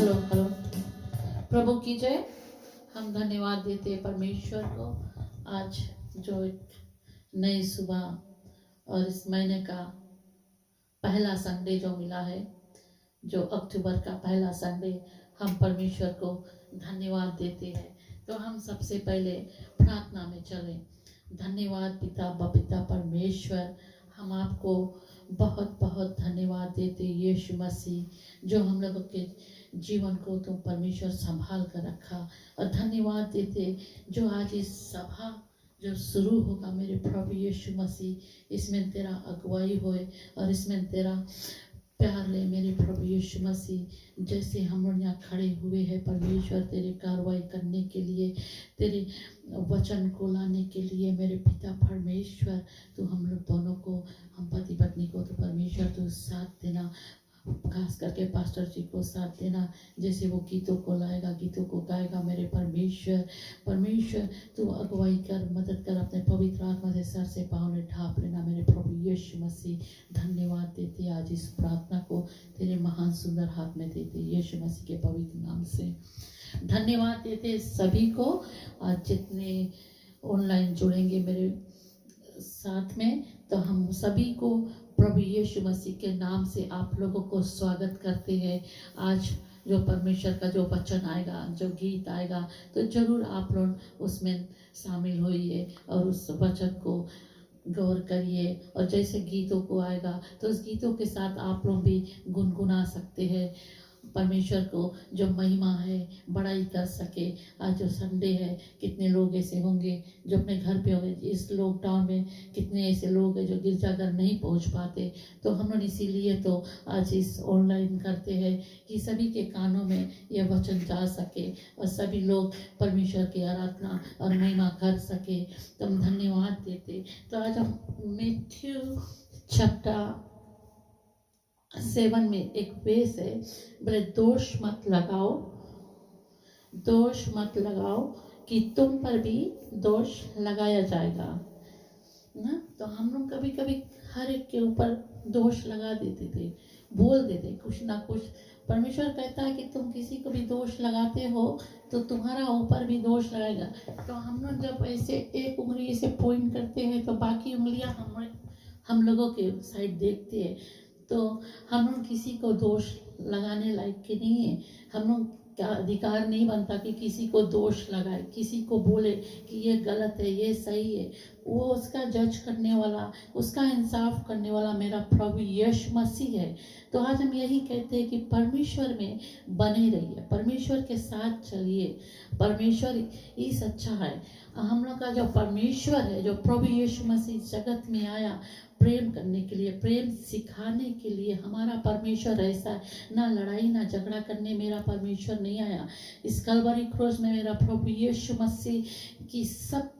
Hello hello. प्रभु की जय। हम धन्यवाद देते हैं परमेश्वर को, आज जो एक नई सुबह और इस महीने का पहला संडे जो मिला है, जो अक्टूबर का पहला संडे, हम परमेश्वर को धन्यवाद देते हैं। तो हम सबसे पहले प्रार्थना में चलें। धन्यवाद पिता बपिता परमेश्वर, हम आपको बहुत बहुत धन्यवाद देते यीशु मसीह, जो हम लोगों के जीवन को तुम परमेश्वर संभाल कर रखा। और धन्यवाद देते जो आज इस सभा जो शुरू होगा मेरे प्रभु यीशु मसीह, इसमें तेरा अगुवाई होए और इसमें तेरा प्यार ले मेरे प्रभु यीशु मसीह। जैसे हम लोग यहाँ खड़े हुए हैं परमेश्वर तेरे कार्रवाई करने के लिए, तेरे वचन को लाने के लिए मेरे पिता परमेश्वर, तू हम लोग दोनों को, हम पति पत्नी को तो परमेश्वर तू साथ देना, खास करके पास्टर जी को साथ देना। जैसे वो गीतों को लाएगा, गीतों को गाएगा मेरे परमेश्वर, परमेश्वर तू अगुवाई कर, मदद कर, अपने पवित्र आत्मा से सर से पाँव ने ढांप लेना मेरे प्रभु यीशु मसीह। धन्यवाद देते आज इस प्रार्थना को तेरे महान सुंदर हाथ में देते यीशु मसीह के पवित्र नाम से। धन्यवाद देते सभी को आज जितने ऑनलाइन जुड़ेंगे मेरे साथ में, तो हम सभी को प्रभु यीशु मसीह के नाम से आप लोगों को स्वागत करते हैं। आज जो परमेश्वर का जो वचन आएगा, जो गीत आएगा, तो जरूर आप लोग उसमें शामिल होइए और उस वचन को गौर करिए। और जैसे गीतों को आएगा तो उस गीतों के साथ आप लोग भी गुनगुना सकते हैं, परमेश्वर को जो महिमा है बड़ाई कर सके। आज जो संडे है, कितने लोग ऐसे होंगे जो अपने घर पे होंगे। इस लॉकडाउन में कितने ऐसे लोग हैं जो गिरजाघर नहीं पहुंच पाते, तो हम लोग इसीलिए तो आज इस ऑनलाइन करते हैं कि सभी के कानों में यह वचन जा सके और सभी लोग परमेश्वर की आराधना और महिमा कर सके। तो हम धन्यवाद देते। तो आज हम मैथ्यू चैप्टर 7 में एक वेस है, बोले दोष मत लगाओ, दोष मत लगाओ कि तुम पर भी दोष लगाया जाएगा ना। तो हम लोग कभी कभी हर एक के ऊपर दोष लगा देते थे, बोल देते कुछ ना कुछ। परमेश्वर कहता है कि तुम किसी को भी दोष लगाते हो तो तुम्हारा ऊपर भी दोष लगाएगा। तो हम लोग जब ऐसे एक उंगली से पॉइंट करते हैं तो बाकी उंगलियां हम लोगों के साइड देखते हैं, तो हम लोग किसी को दोष लगाने लायक के नहीं है। हम लोग का अधिकार नहीं बनता कि किसी को दोष लगाए, किसी को बोले कि ये गलत है ये सही है। वो उसका जज करने वाला, उसका इंसाफ करने वाला मेरा प्रभु यीशु मसीह है। तो आज हम यही कहते हैं कि परमेश्वर में बने रहिए, परमेश्वर के साथ चलिए। परमेश्वर ही सच्चा है। हम लोग का जो परमेश्वर है, जो प्रभु यीशु मसीह जगत में आया प्रेम करने के लिए, प्रेम सिखाने के लिए, हमारा परमेश्वर ऐसा है। ना लड़ाई ना झगड़ा करने मेरा परमेश्वर नहीं आया। इस कलवरी क्रूस में मेरा प्रभु यीशु मसीह की सब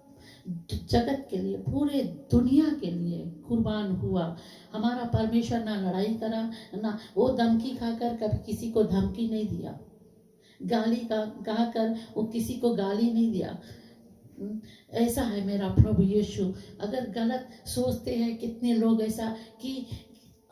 जगत के लिए, पूरे दुनिया के लिए कुर्बान हुआ। हमारा परमेश्वर ना लड़ाई करा, ना वो धमकी खाकर कभी किसी को धमकी नहीं दिया, गाली का गाकर वो किसी को गाली नहीं दिया। ऐसा है मेरा प्रभु यीशु। अगर गलत सोचते हैं कितने लोग ऐसा कि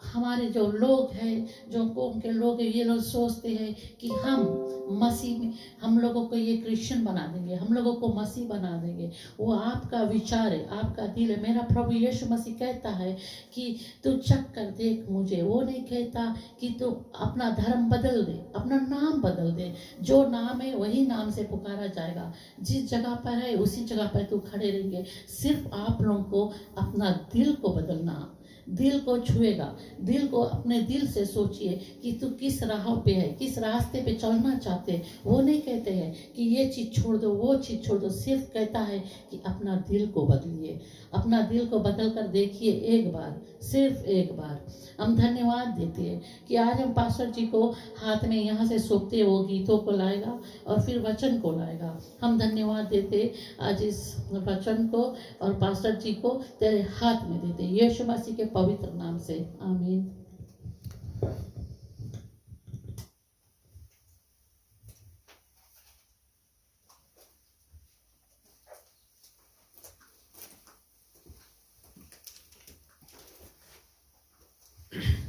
हमारे जो लोग हैं, जो कौम के लोग हैं, ये लोग सोचते हैं कि हम मसीह में, हम लोगों को ये क्रिश्चियन बना देंगे, हम लोगों को मसीह बना देंगे। वो आपका विचार है, आपका दिल है। मेरा प्रभु यीशु मसीह कहता है कि तू चख कर देख मुझे। वो नहीं कहता कि तू अपना धर्म बदल दे, अपना नाम बदल दे। जो नाम है वही नाम से पुकारा जाएगा। जिस जगह पर है उसी जगह पर तू खड़े रहेंगे। सिर्फ आप लोगों को अपना दिल को बदलना, दिल को छुएगा। दिल को, अपने दिल से सोचिए कि तू किस राह पे है, किस रास्ते पे चलना चाहते। वो नहीं कहते हैं कि ये चीज छोड़ दो वो चीज छोड़ दो, सिर्फ कहता है कि अपना दिल को बदलिए। अपना दिल को बदल कर देखिए एक बार, सिर्फ एक बार। हम धन्यवाद देते हैं कि आज हम पास्टर जी को हाथ में यहाँ से सौंपते, वो गीतों को लाएगा और फिर वचन को लाएगा। हम धन्यवाद देते आज इस वचन को और पास्टर जी को तेरे हाथ में देते यीशु मसीह के पवित्र नाम से, आमीन।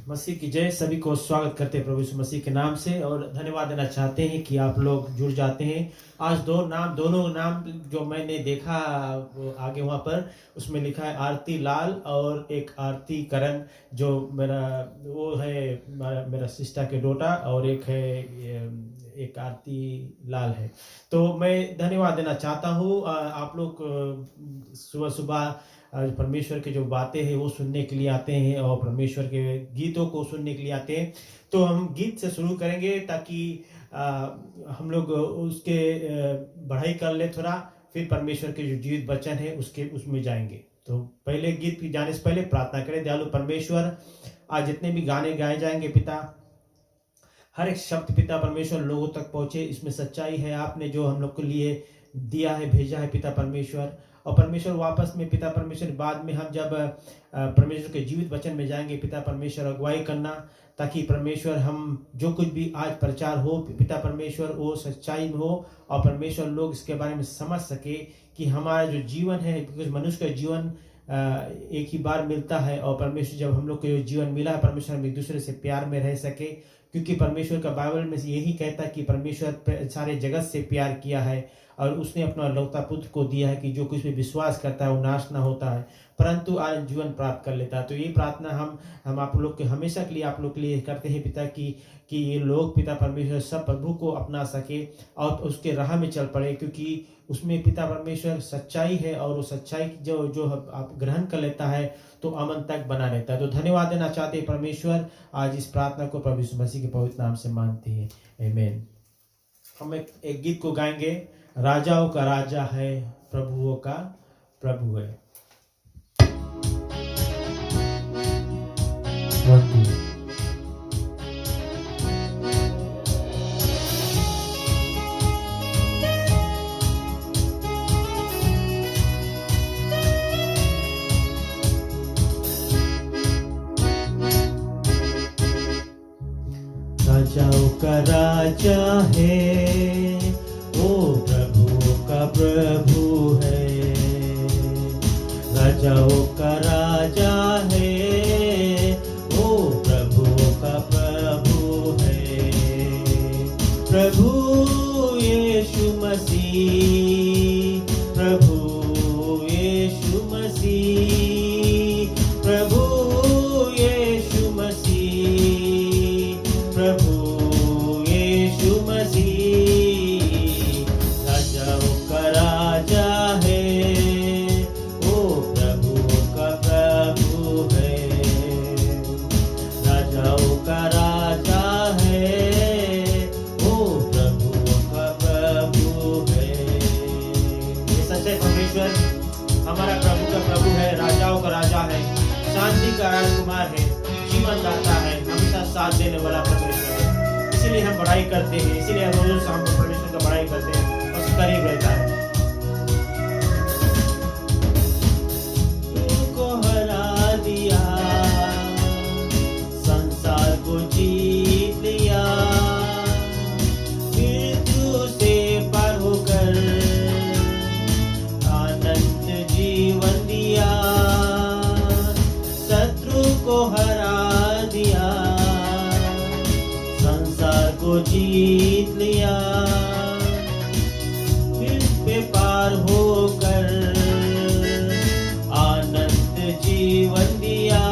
मसीह की जय। सभी को स्वागत करते हैं प्रभु यीशु मसीह के नाम से और धन्यवाद देना चाहते हैं कि आप लोग जुड़ जाते हैं। आज दोनों नाम जो मैंने देखा आगे वहाँ पर उसमें लिखा है आरती लाल और एक आरती करण, जो वो है मेरा सिस्टर के डोटा, और एक है एक आरती लाल है। तो मैं धन्यवाद देना चाहता हूँ। आप लोग सुबह सुबह परमेश्वर के जो बातें हैं वो सुनने के लिए आते हैं और परमेश्वर के गीतों को सुनने के लिए आते हैं। तो हम गीत से शुरू करेंगे ताकि हम लोग उसके बढ़ाई कर ले थोड़ा, फिर परमेश्वर के जो जीवित वचन है उसमें जाएंगे। तो पहले गीत की जाने से पहले प्रार्थना करें। दयालु परमेश्वर, आज जितने भी गाने गाए जाएंगे पिता, हर एक शब्द पिता परमेश्वर लोगों तक पहुंचे, इसमें सच्चाई है आपने जो हम लोग के लिए दिया है, भेजा है पिता परमेश्वर। और परमेश्वर वापस में पिता परमेश्वर बाद में हम जब परमेश्वर के जीवित वचन में जाएंगे पिता परमेश्वर, अगुवाई करना ताकि परमेश्वर हम जो कुछ भी आज प्रचार हो पिता परमेश्वर वो सच्चाई में हो और परमेश्वर लोग इसके बारे में समझ सके कि हमारा जो जीवन है, बिकॉज मनुष्य का जीवन एक ही बार मिलता है और परमेश्वर जब हम लोग को जो जीवन मिला है परमेश्वर हम एक दूसरे से प्यार में रह सके, क्योंकि परमेश्वर का बाइबल में यही कहता है कि परमेश्वर सारे जगत से प्यार किया है और उसने अपना लौता पुत्र को दिया है कि जो कुछ भी विश्वास करता है वो नाश ना होता है परंतु आज जीवन प्राप्त कर लेता है। तो ये प्रार्थना हम आप लोग के हमेशा के लिए आप लोग के लिए करते हैं पिता कि ये लोग पिता परमेश्वर सब प्रभु को अपना सके और उसके राह में चल पड़े, क्योंकि उसमें पिता परमेश्वर सच्चाई है और वो सच्चाई जो आप ग्रहण कर लेता है तो अमन तक बना रहता है। तो धन्यवाद देना चाहते हैं परमेश्वर, आज इस प्रार्थना को प्रभु यीशु मसीह के पवित्र नाम से मानते हैं, आमीन। हम एक गीत को गाएंगे, राजाओं का राजा है, प्रभुओं का प्रभु है। राजाओं का राजा है, ओ प्रभुओं का प्रभु है। राजाओं का राजा है, ओ प्रभुओं का प्रभु है। प्रभु यीशु मसीह, प्रभु यीशु मसीह, प्रभु यीशु मसीह, प्रभु यीशु मसीह। राजाओं का राजा है, ओ प्रभु का प्रभु है। राजाओं का राजा है, ओ प्रभु का प्रभु है। ये सच्चे परमेश्वर हमारा प्रभु का प्रभु है, राजाओं का राजा है, शांति का राजकुमार है, जीवन दाता है, हमेशा साथ देने वाला परमेश्वर है। इसीलिए हम पढ़ाई करते हैं, इसीलिए हम रोज शाम को परमेश्वर का पढ़ाई करते हैं और उसके करीब रहता है। तुमको हरा दिया, संसार को जीत लिया, मृत्यु से पार होकर आनंद जीवन दिया, शत्रु को हरा दिया, संसार को जीत लिया, फिर पे पार होकर आनंद जीवन दिया।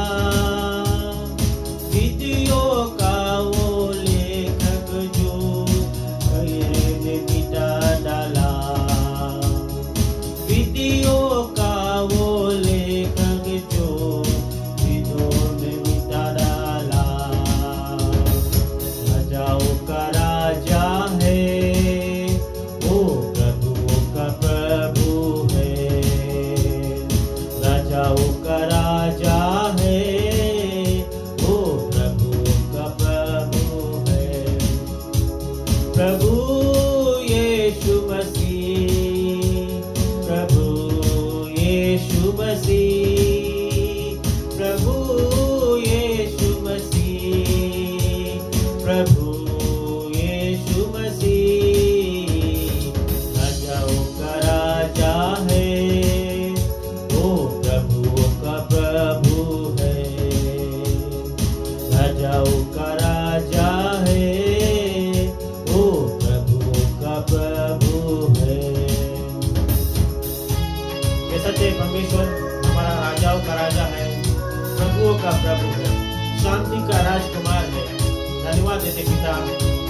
विधियों का वो लेखक जो गहरे में मिटा डाला, विधियों का वो लेखक जो विधियों में मिटा डाला। राजाओं का राजा है, ओ प्रभुओं का प्रभु है। राजाओं का राजा है, ओ प्रभुओं का प्रभु है। प्रभु यीशु मसीह, प्रभु यीशु मसीह, प्रभु यीशु मसीह, प्रभु यीशु मसीह। राजाओं का राजा है, ओ प्रभुओं का प्रभु है।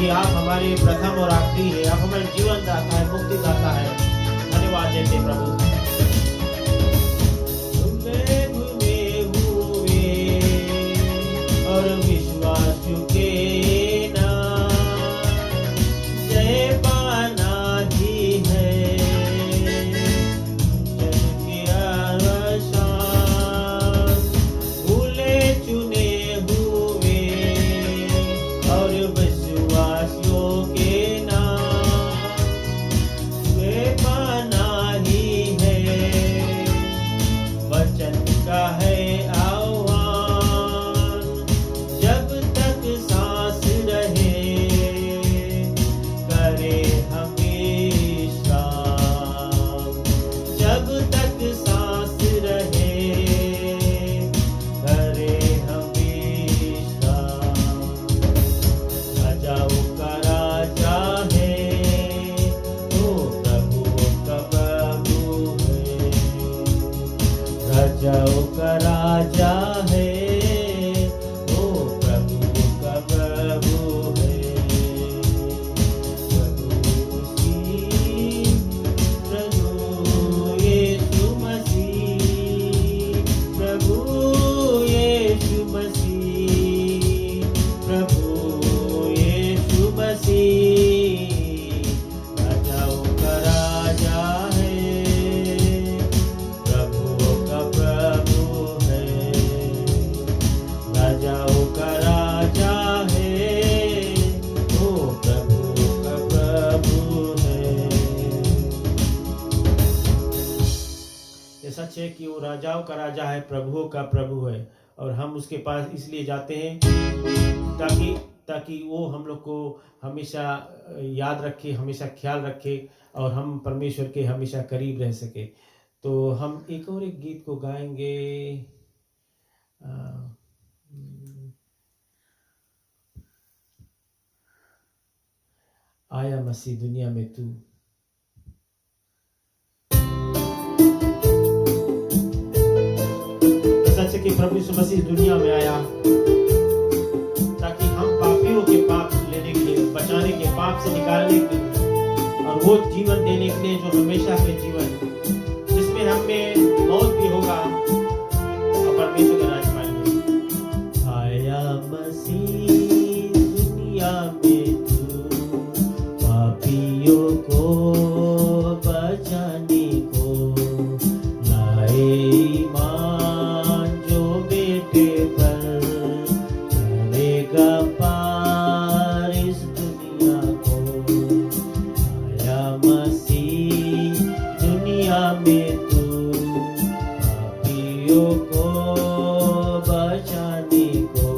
कि आप हमारे प्रथम और आखिरी है, आप हमारे जीवन दाता है, मुक्ति दाता है। धन्यवाद देते हैं प्रभु। धुले धुले हुए और विश्वास चुके ना, जय पाना ही है जन की आशान। भूले चुने हुए और विश्वासियों के नाम, वे पाना ही है वचन का है आह्वान। जब तक सांस रहे करे हमेशा, जब तक सांस रहे करे हमेशा। राजाओं का राजा है, वो प्रभुओं का प्रभु है। राजाओं का राजा है, वो प्रभुओं का प्रभु है। प्रभु यीशु मसीह, प्रभु यीशु मसीह, प्रभु यीशु मसीह। राजाओं का राजा है, प्रभुओं का प्रभु है। राजाओं का राजा है, वो प्रभुओं का प्रभु है। ये सच है कि वो राजाओं का राजा है, प्रभुओं का प्रभु है, और हम उसके पास इसलिए जाते हैं ताकि वो हम लोग को हमेशा याद रखे, हमेशा ख्याल रखे, और हम परमेश्वर के हमेशा करीब रह सके। तो हम एक और एक गीत को गाएंगे। आया मसीह दुनिया में तू। सच है कि प्रभु यीशु मसीह दुनिया में आया ताकि हम पापियों के पाप लेने के लिए, बचाने के, पाप से निकालने के लिए, और वो जीवन देने के लिए जो हमेशा के जीवन, जिसमें हमें मौत भी होगा और परमेश्वर का राज पाएंगे। आया मसीह दुनिया में तू, पापियों को बचाने को, लाए ईमान जो बेटे पर, करेगा पार इस दुनिया को। आया मसीह दुनिया में तू, पापियों को बचाने को,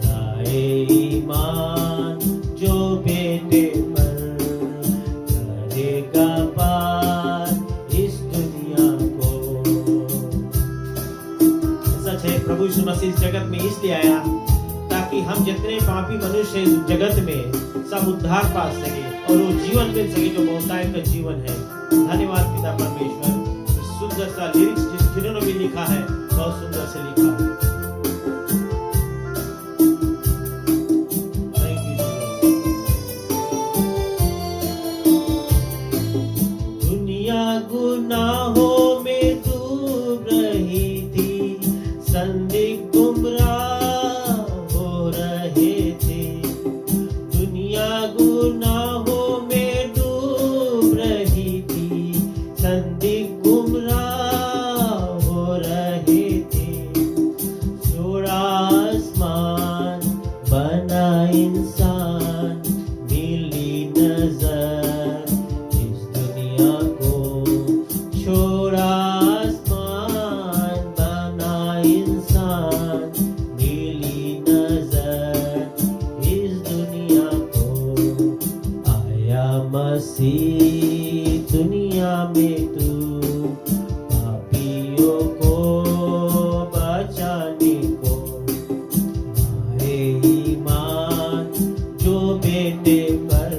लाए ईमान जो बेटे पर, करेगा पार इस दुनिया को। सच है, प्रभु यीशु मसीह इस जगत में इसलिए आया ताकि हम जितने पापी मनुष्य हैं इस जगत में सब उद्धार पा सके और वो जीवन मिल सके जो बहुतायत का जीवन है। धन्यवाद पिता परमेश्वर। सुंदर सा लिरिक्स जिन्होंने भी लिखा है, बहुत सुंदर से लिखा है। Thank you, Jesus। दुनिया गुनाहों में डूब रही थी, संदिग्ध गुमराह हो रहे थे। दुनिया गुनाहों में डूब रही थी, संदिग्ध गुमराह हो रहे थे। छोड़ा आसमान, बना इंसान, मिली नजर इस दुनिया को। छोड़ा आसमान, बना इंसान, मिली नजर इस दुनिया को। आया मसीह दुनिया में तू, पापियों को बचाने को, लाए ईमान जो बेटे पर,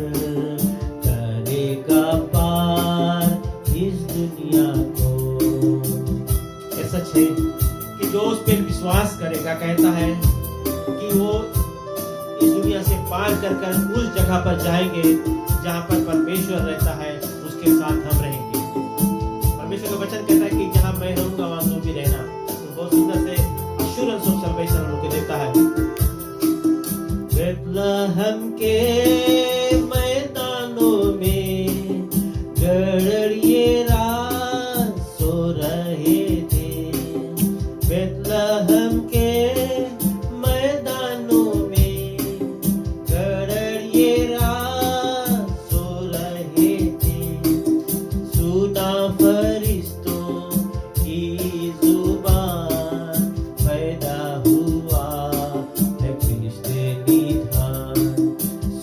करेगा पार इस दुनिया को। ये सच है कि जो उस पर विश्वास करेगा, कहता है कि वो इस दुनिया से पार कर उस जगह पर जाएंगे जहाँ पर परमेश्वर रहता है, उसके साथ हम रहेंगे। परमेश्वर का वचन कहता है कि जहाँ मैं रहूंगा वहाँ तुम भी रहना। तो बहुत सुंदर से एश्योरेंस ऑफ सल्वेशन हम लोग को देता है। बेथलेहम के मैदानों में गड़रिये रात सो रहे थे। बेथलेहम के मैदानों में गड़रिये रात सो रहे थे। सुना फरिश्तों की जुबान, पैदा हुआ है ख्रिस्त निधान।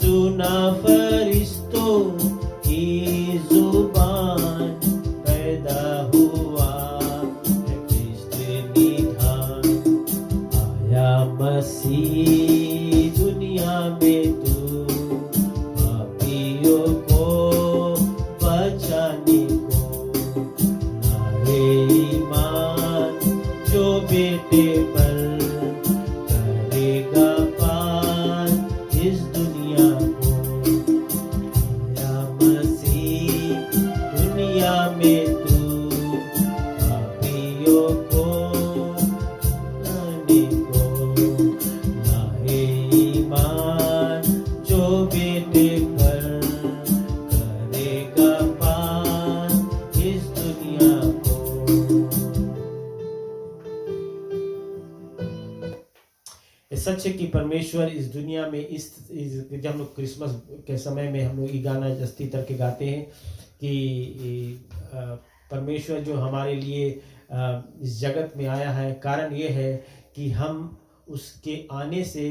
सुना फरिश्तों की जुबान, पैदा हुआ है ख्रिस्त निधान। आया मसीह दुनिया में तू, पापियों को बचाने को। लाए ईमान जो बेटे पर, करेगा पार इस दुनिया को। आया मसीह दुनिया में तू, पापियों को बचाने को। लाए ईमान जो बेटे पर, करेगा पार इस दुनिया को। ये सच है कि परमेश्वर इस दुनिया में इस जब हम लोग क्रिसमस के समय में हम लोग ये गाना जस्ती करके गाते हैं कि परमेश्वर जो हमारे लिए इस जगत में आया है, कारण ये है कि हम उसके आने से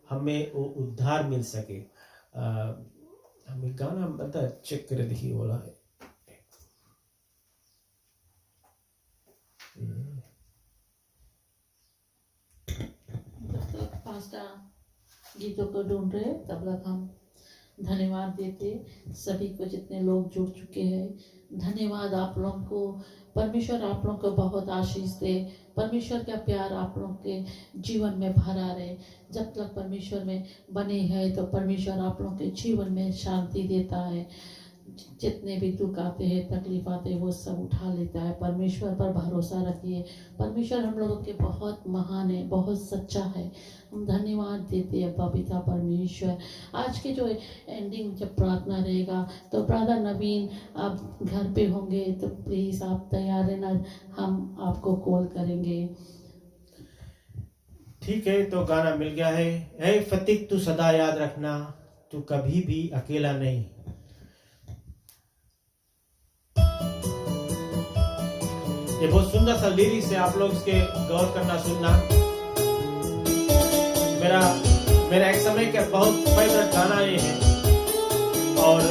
हमें वो उद्धार मिल सके। हमें गाना बता चेक करे, देखिए बोला है। जब तक पास्टर गीतों को ढूंढ रहे तब तक हम धन्यवाद देते सभी को जितने लोग जुड़ चुके हैं। धन्यवाद आप लोगों को। परमेश्वर आप लोगों को बहुत आशीष दे। परमेश्वर का प्यार आप लोगों के जीवन में भरा रहे। जब तक परमेश्वर में बने हैं तो परमेश्वर आप लोगों के जीवन में शांति देता है। जितने भी दुख आते हैं, तकलीफ आते हैं, वो सब उठा लेता है। परमेश्वर पर भरोसा रखिए। परमेश्वर हम लोगों के बहुत महान है, बहुत सच्चा है। हम धन्यवाद देते हैं अब्बा पिता परमेश्वर। आज के जो एंडिंग जब प्रार्थना रहेगा तो ब्रदर नवीन आप घर पे होंगे तो प्लीज़ आप तैयार रहना, हम आपको कॉल करेंगे। ठीक है, तो गाना मिल गया है। ऐ फतीक तू सदा याद रखना, तू कभी भी अकेला नहीं। ये बहुत सुंदर सा लिरिक्स है, आप लोग इसके गौर करना, सुनना। मेरा एक समय का बहुत फेवरेट गाना ये है और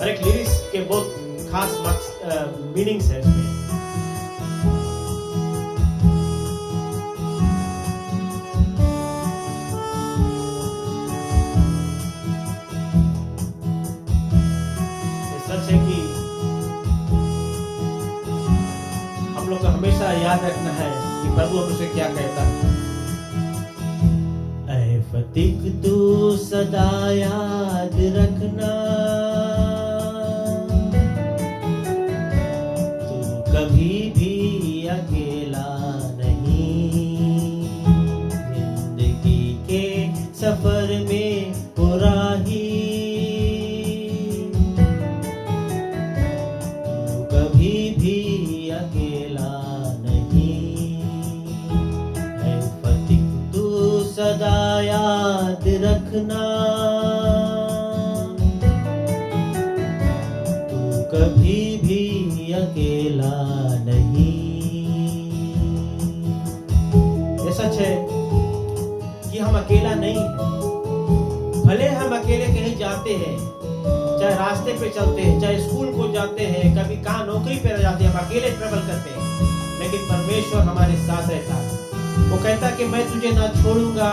हर एक लिरिक्स के बहुत खास मीनिंग्स है इसमें। ये सच है कि हम लोग को हमेशा याद रखना है कि प्रभु हमसे क्या कहता है। ऐ फतीक तू सदा याद रखना, तू कभी भी अकेला नहीं। जिंदगी के सफर में हो राही, तू कभी भी अकेला नहीं। ऐ फतीक तू सदा याद रखना, तू कभी भी अकेला नहीं। ये सच है कि हम अकेला नहीं हैं। भले हम अकेले कहीं जाते हैं, चाहे रास्ते पे चलते हैं, चाहे स्कूल को जाते हैं, कभी कहाँ नौकरी पे रह जाते हैं, हम अकेले ट्रेवल करते हैं, लेकिन परमेश्वर हमारे साथ रहता है। वो कहता है कि मैं तुझे ना छोड़ूंगा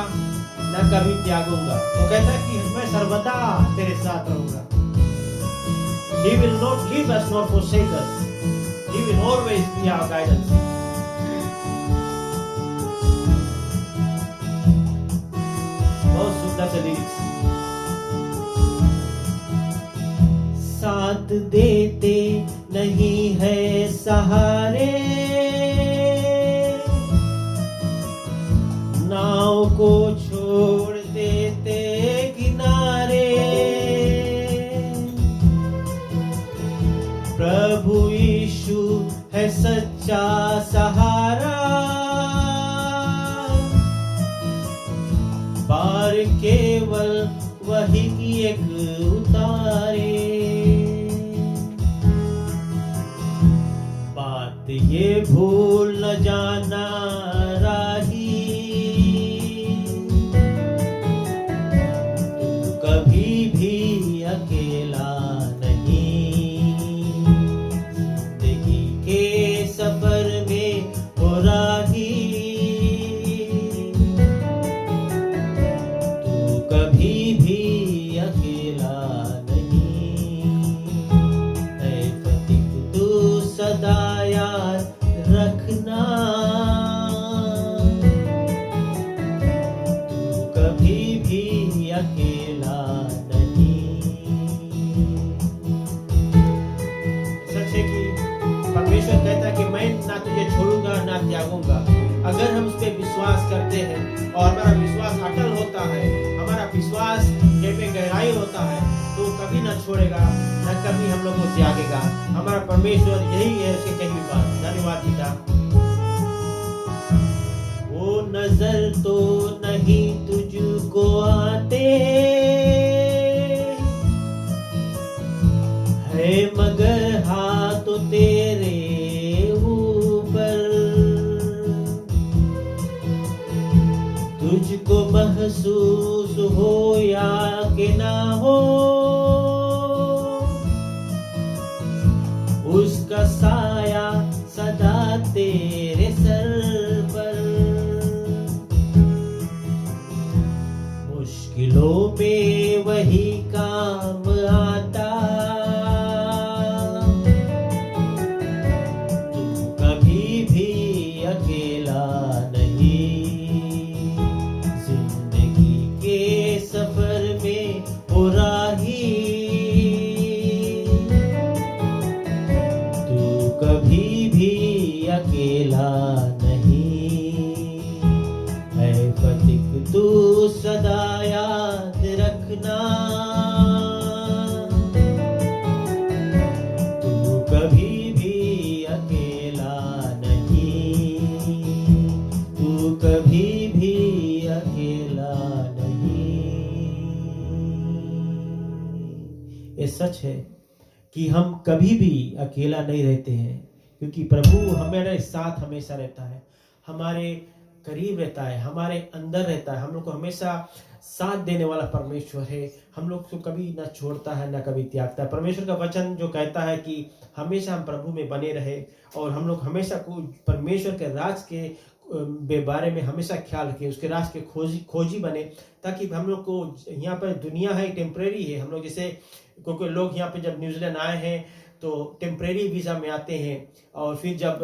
ना कभी त्यागूंगा। वो कहता है कि मैं सर्वदा तेरे साथ रहूंगा। He will not leave us nor forsake us. He will always be our guidance. बहुत सुंदर से लिरिक्स। साथ देते नहीं है सहारे, नाव को छोड़ देते किनारे। प्रभु यीशु है सच्चा सहारा, पार केवल वही की एक उतारे। बात ये भूल न जाना राही, तू कभी भी अकेला नहीं। जिंदगी के सफर में हो राही, तू कभी भी अकेला नहीं। है फतिक तू सदा याद रखना, तू कभी भी अकेला नहीं। सच है कि परमेश्वर कहता है कि मैं ना तुझे छोड़ूंगा ना त्यागूंगा। अगर हम उस पर विश्वास करते हैं और हमारा विश्वास अटल होता है, हमारा विश्वास पे गहराई होता है, तो कभी ना छोड़ेगा न कभी हम लोग को त्यागेगा। हमारा परमेश्वर यही है, उसके कहीं बात। धन्यवाद पिता। वो नजर तो नहीं तुझको आते है, मगर हाथ तो तेरे ऊपर। तुझको महसूस हो या कि ना हो, उसका साया सदा तेरे सर पर। मुश्किलों में वही काम आता, तू कभी भी अकेला नहीं। जिंदगी के सफर में हो राही, तू कभी भी अकेला नहीं। है फतिक तू सदा याद रखना, तू कभी भी अकेला नहीं। तू कभी भी अकेला नहीं। ये सच है कि हम कभी भी अकेला नहीं रहते हैं, क्योंकि प्रभु हमारे साथ हमेशा रहता है, हमारे करीब रहता है, हमारे अंदर रहता है। हम लोग को हमेशा साथ देने वाला परमेश्वर है। हम लोग को कभी ना छोड़ता है ना कभी त्यागता है। परमेश्वर का वचन जो कहता है कि हमेशा हम प्रभु में बने रहे और हम लोग हमेशा को परमेश्वर के राज के बारे में हमेशा ख्याल रखें, उसके राज के खोजी बने, ताकि हम लोग को यहाँ पर दुनिया है टेम्परेरी है। हम लोग जैसे क्योंकि लोग यहाँ पे जब न्यूजीलैंड आए हैं तो टेम्परेरी वीज़ा में आते हैं, और फिर जब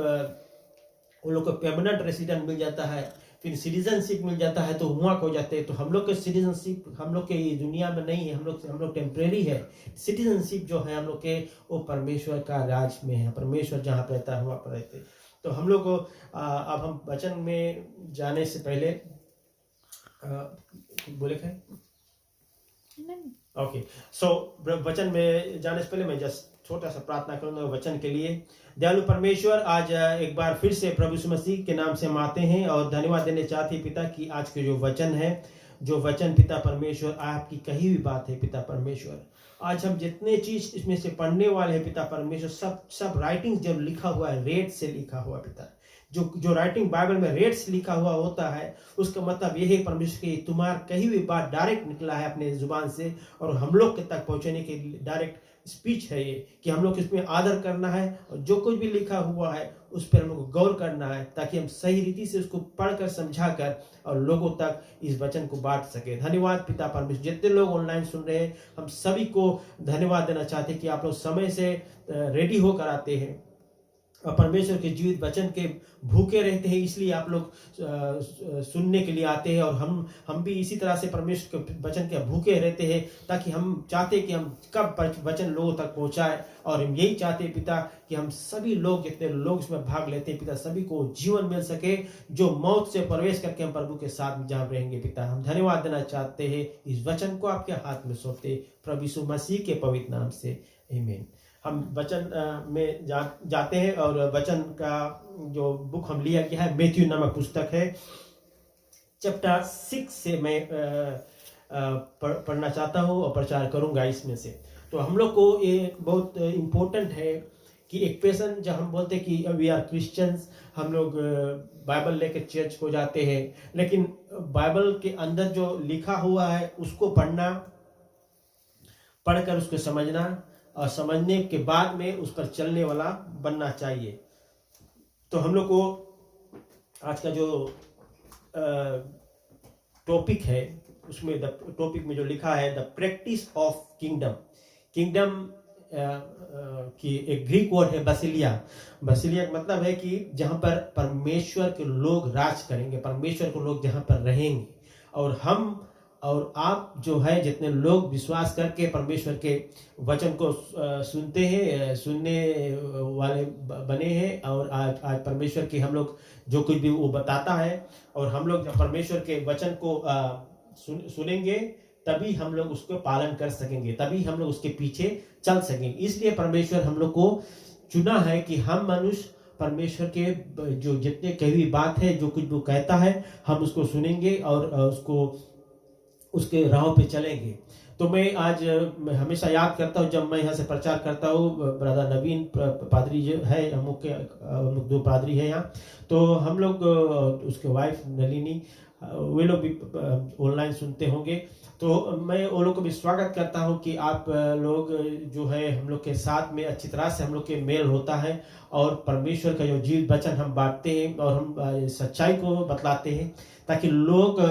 उन लोग को परमानेंट रेसिडेंट मिल जाता है, फिर सिटीजनशिप मिल जाता है, तो वहाँ हो जाते हैं। तो हम लोग के सिटीजनशिप हम लोग के दुनिया में नहीं है, हम लोग टेम्परेरी है। सिटीजनशिप जो है हम लोग के वो परमेश्वर का राज में है, परमेश्वर जहाँ पर रहता है वहाँ पर रहते हैं। तो हम लोग को अब हम वचन में जाने से पहले बोले थे ओके। सो वचन में जाने से पहले मैं जस्ट छोटा सा प्रार्थना करूंगा वचन के लिए। दयालु परमेश्वर, आज एक बार फिर से प्रभु यीशु मसीह के नाम से हम आते हैं और धन्यवाद देने चाहते हैं पिता कि आज के जो वचन है, जो वचन पिता परमेश्वर आपकी कही हुई बात है पिता परमेश्वर। आज हम जितने चीज इसमें से पढ़ने वाले हैं पिता परमेश्वर, सब राइटिंग जब लिखा हुआ है रेड से लिखा हुआ पिता, जो राइटिंग बाइबल में रेड से लिखा हुआ होता है, उसका मतलब यह है परमेश्वर की तुम्हारा कही हुई बात डायरेक्ट निकला है अपने जुबान से और हम लोग के तक पहुंचने के डायरेक्ट स्पीच है ये, कि हम लोग इसमें आदर करना है और जो कुछ भी लिखा हुआ है उस पर हम लोग को गौर करना है, ताकि हम सही रीति से उसको पढ़कर समझाकर और लोगों तक इस वचन को बांट सके। धन्यवाद पिता परमेश्वर। जितने लोग ऑनलाइन सुन रहे हैं हम सभी को धन्यवाद देना चाहते हैं कि आप लोग समय से रेडी होकर आते हैं और परमेश्वर के जीवित वचन के भूखे रहते हैं, इसलिए आप लोग सुनने के लिए आते हैं। और हम भी इसी तरह से परमेश्वर के वचन के भूखे रहते हैं, ताकि हम चाहते हैं कि हम कब वचन लोगों तक पहुंचाए। और हम यही चाहते हैं पिता कि हम सभी लोग, जितने लोग इसमें भाग लेते हैं पिता, सभी को जीवन मिल सके, जो मौत से प्रवेश करके हम प्रभु के साथ में जहाँ रहेंगे। पिता हम धन्यवाद देना चाहते हैं, इस वचन को आपके हाथ में सौंपते प्रभु यीशु मसीह के पवित्र नाम से, आमीन। हम वचन में जाते हैं, और वचन का जो बुक हम लिया गया है मैथ्यू नामक पुस्तक है, चैप्टर 6 से मैं पढ़ना चाहता हूँ और प्रचार करूँगा इसमें से। तो हम लोग को ये बहुत इम्पोर्टेंट है कि एक पर्सन, जब हम बोलते हैं कि वी आर क्रिश्चियंस, हम लोग बाइबल लेकर चर्च को जाते हैं, लेकिन बाइबल के अंदर जो लिखा हुआ है उसको पढ़कर उसको समझना, और समझने के बाद में उस पर चलने वाला बनना चाहिए। तो हम लोग को आज का जो टॉपिक है, उसमें टॉपिक में जो लिखा है the practice of kingdom. Kingdom की एक ग्रीक वर्ड है बसिलिया। बसिलिया का मतलब है कि जहाँ पर परमेश्वर के लोग राज करेंगे, परमेश्वर के लोग जहाँ पर रहेंगे। और हम और आप जो है, जितने लोग विश्वास करके परमेश्वर के वचन को सुनते हैं, सुनने वाले बने हैं, और आज परमेश्वर के हम लोग जो कुछ भी वो बताता है, और हम लोग जब परमेश्वर के वचन को सुनेंगे, तभी हम लोग उसको पालन कर सकेंगे, तभी हम लोग उसके पीछे चल सकेंगे। इसलिए परमेश्वर हम लोग को चुना है कि हम मनुष्य परमेश्वर के जो जितने कही हुई बात है, जो कुछ वो कहता है, हम उसको सुनेंगे और उसको उसके राह पे चलेंगे। तो मैं आज हमेशा याद करता हूँ, जब मैं यहाँ से प्रचार करता हूँ, ब्रदर नवीन पादरी जो है, हम लोग 2 पादरी है यहाँ, तो हम लोग उसके वाइफ नलिनी, वे लोग भी ऑनलाइन सुनते होंगे। तो मैं वो लोग को भी स्वागत करता हूँ कि आप लोग जो है हम लोग के साथ में अच्छी तरह से हम लोग के मेल होता है, और परमेश्वर का जो जीवित वचन हम बांटते हैं, और हम सच्चाई को बतलाते हैं, ताकि लोग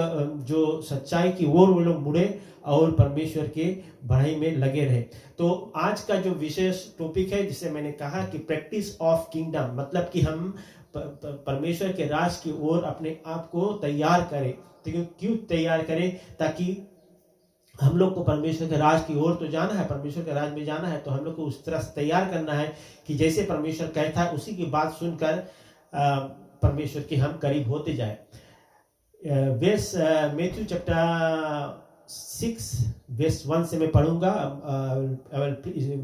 जो सच्चाई की ओर वो लोग मुड़े और परमेश्वर के बढ़ाई में लगे रहे। तो आज का जो विशेष टॉपिक है, जिसे मैंने कहा कि प्रैक्टिस ऑफ किंगडम, मतलब कि हम परमेश्वर के राज की ओर अपने आप को तैयार करें। तो क्यों तैयार करें? ताकि हम लोग को परमेश्वर के राज की ओर तो जाना है, परमेश्वर के राज में जाना है, तो हम लोग को उस तरह से तैयार करना है कि जैसे परमेश्वर कहता है उसी की बात सुनकर परमेश्वर के हम करीब होते जाए। verse Matthew chapter 6 verse 1 से मैं पढ़ूंगा। I will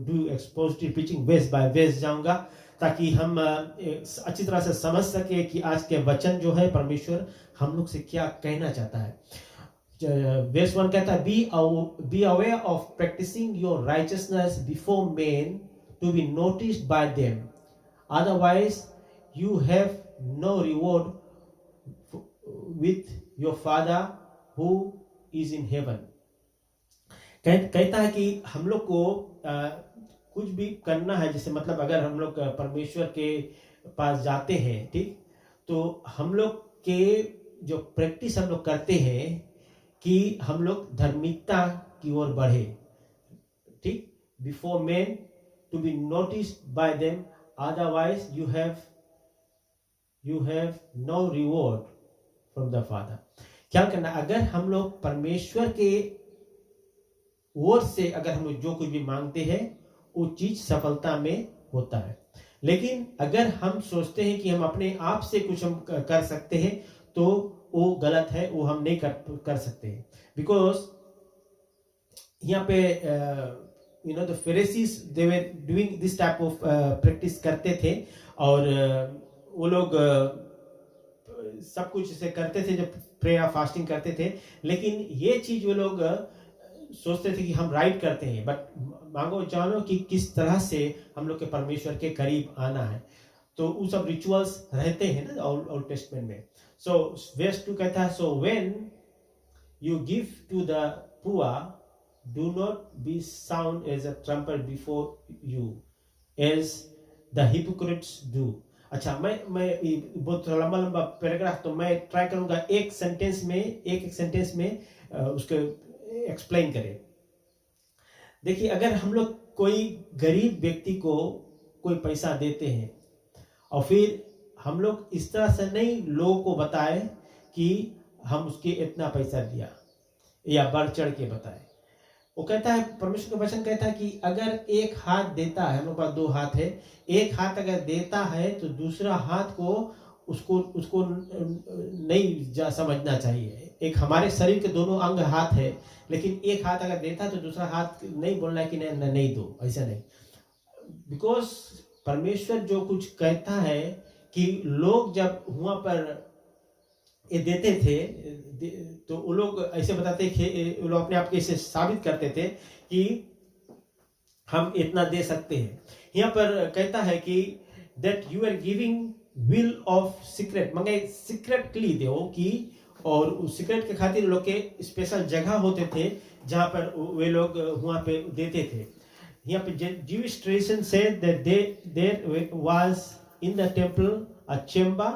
do expository preaching verse by verse जाऊंगा, ताकि हम अच्छी तरह से समझ सके कि आज के वचन जो है परमेश्वर हम लोग से क्या कहना चाहता है। verse 1 कहता है, be aware of practicing your righteousness before men to be noticed by them, otherwise you have no reward with your father who is in heaven। कहता है कि हम लोग को कुछ भी करना है, जैसे मतलब अगर हम लोग परमेश्वर के पास जाते हैं, ठीक, तो हम लोग के जो प्रैक्टिस हम लोग करते हैं कि हम लोग धार्मिकता की ओर बढ़े, ठीक, before men to be noticed by them, otherwise you have no reward from the Father। क्या करना? अगर हम लोग परमेश्वर के ओर से अगर हम लोग जो कुछ भी मांगते हैं, वो चीज सफलता में होता है। लेकिन अगर हम सोचते हैं कि हम अपने आप से कुछ हम कर सकते हैं, तो वो गलत है, वो हम नहीं कर सकते हैं। बिकॉज यहाँ पे the Pharisees they were doing this type of practice करते थे, और वो लोग सब कुछ से करते थे, जब प्रेयर फास्टिंग करते थे। लेकिन ये चीज वो लोग सोचते थे कि हम राइट करते हैं, बट मांगो जानो कि किस तरह से हम लोग के परमेश्वर के करीब आना है। तो वो सब रिचुअल्स रहते हैं ना ओल्ड टेस्टमेंट में। सो वर्स 2 कहता है, so when you give to the poor do not be sound as a trumpet before you as the hypocrites do. अच्छा, मैं बहुत लंबा पैराग्राफ, तो मैं ट्राई करूंगा एक सेंटेंस में उसको एक्सप्लेन करें। देखिए, अगर हम लोग कोई गरीब व्यक्ति को कोई पैसा देते हैं और फिर हम लोग इस तरह से नहीं लोगों को बताए कि हम उसके इतना पैसा दिया या बढ़ चढ़ के बताए। वो कहता है, परमेश्वर का वचन कहता है कि अगर एक हाथ देता है, हम लोग पास 2 हाथ है, एक हाथ अगर देता है तो दूसरा हाथ को उसको नहीं समझना चाहिए। एक हमारे शरीर के दोनों अंग हाथ है, लेकिन एक हाथ अगर देता है तो दूसरा हाथ नहीं बोलना है कि नहीं दो, ऐसा नहीं। बिकॉज परमेश्वर जो कुछ कहता है कि लोग जब वहां पर ये देते थे तो वो लोग ऐसे बताते, वो लोग अपने आप को ऐसे साबित करते थे कि हम इतना दे सकते हैं। यहाँ पर कहता है कि that you are giving will of secret, मगर सीक्रेटली दो कि, और उस सीक्रेट के खातिर लोग के स्पेशल जगह होते थे जहां पर वे लोग वहां पे देते थे। यहाँ पे Jewish tradition said that there was in the temple a chamber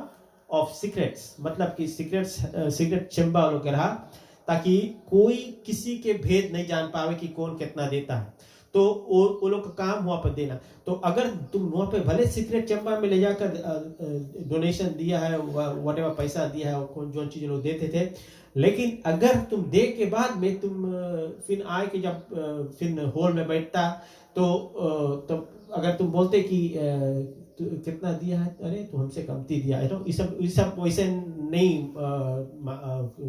of secrets, मतलब कि सीक्रेट चेम्बर लोग रहा, ताकि कोई किसी के भेद नहीं जान पावे कि कौन कितना देता है। तो वो लोग का काम वहां पर देना। तो अगर तुम वहां पे भले सीक्रेट चेम्बर में ले जाकर डोनेशन दिया है, व्हाटएवर पैसा दिया है, जो चीज लोग देते थे, लेकिन अगर तुम दे के बाद में तुम फिर आए कि जब फिर हॉल में बैठता तो अगर तुम बोलते कि कितना दिया है, अरे तो हमसे कमती दिया है, तो ये सब वैसे नहीं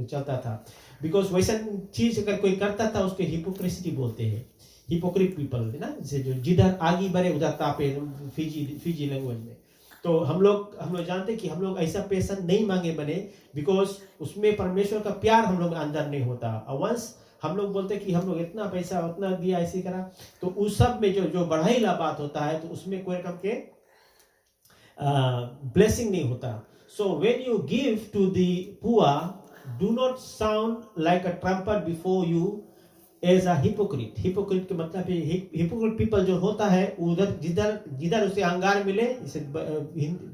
चलता था। बिकॉज वैसा चीज अगर कोई करता था उसके हिपोक्रेसी बोलते हैं, हिपोक्रिट पीपल है ना, जैसे जो जिधर आगे बढ़े उधर तापे, फिजी लैंग्वेज में। तो हम लोग जानते कि हम लोग ऐसा पैसा नहीं मांगे बने, बिकॉज उसमें परमेश्वर का प्यार हम लोग अंदर नहीं होता। वंस हम लोग बोलते कि हम लोग इतना पैसा उतना दिया, ऐसे करा, तो उस सब में जो बढ़ाई ला बात होता है, तो उसमें कोई रकम के ब्लेसिंग नहीं होता। So when you give to the poor, do not sound like a trumpet before you as a hypocrite. Hypocrite के मतलब हिपोक्रिट पीपल जो होता है, उधर जिधर उसे अंगार मिले, इसे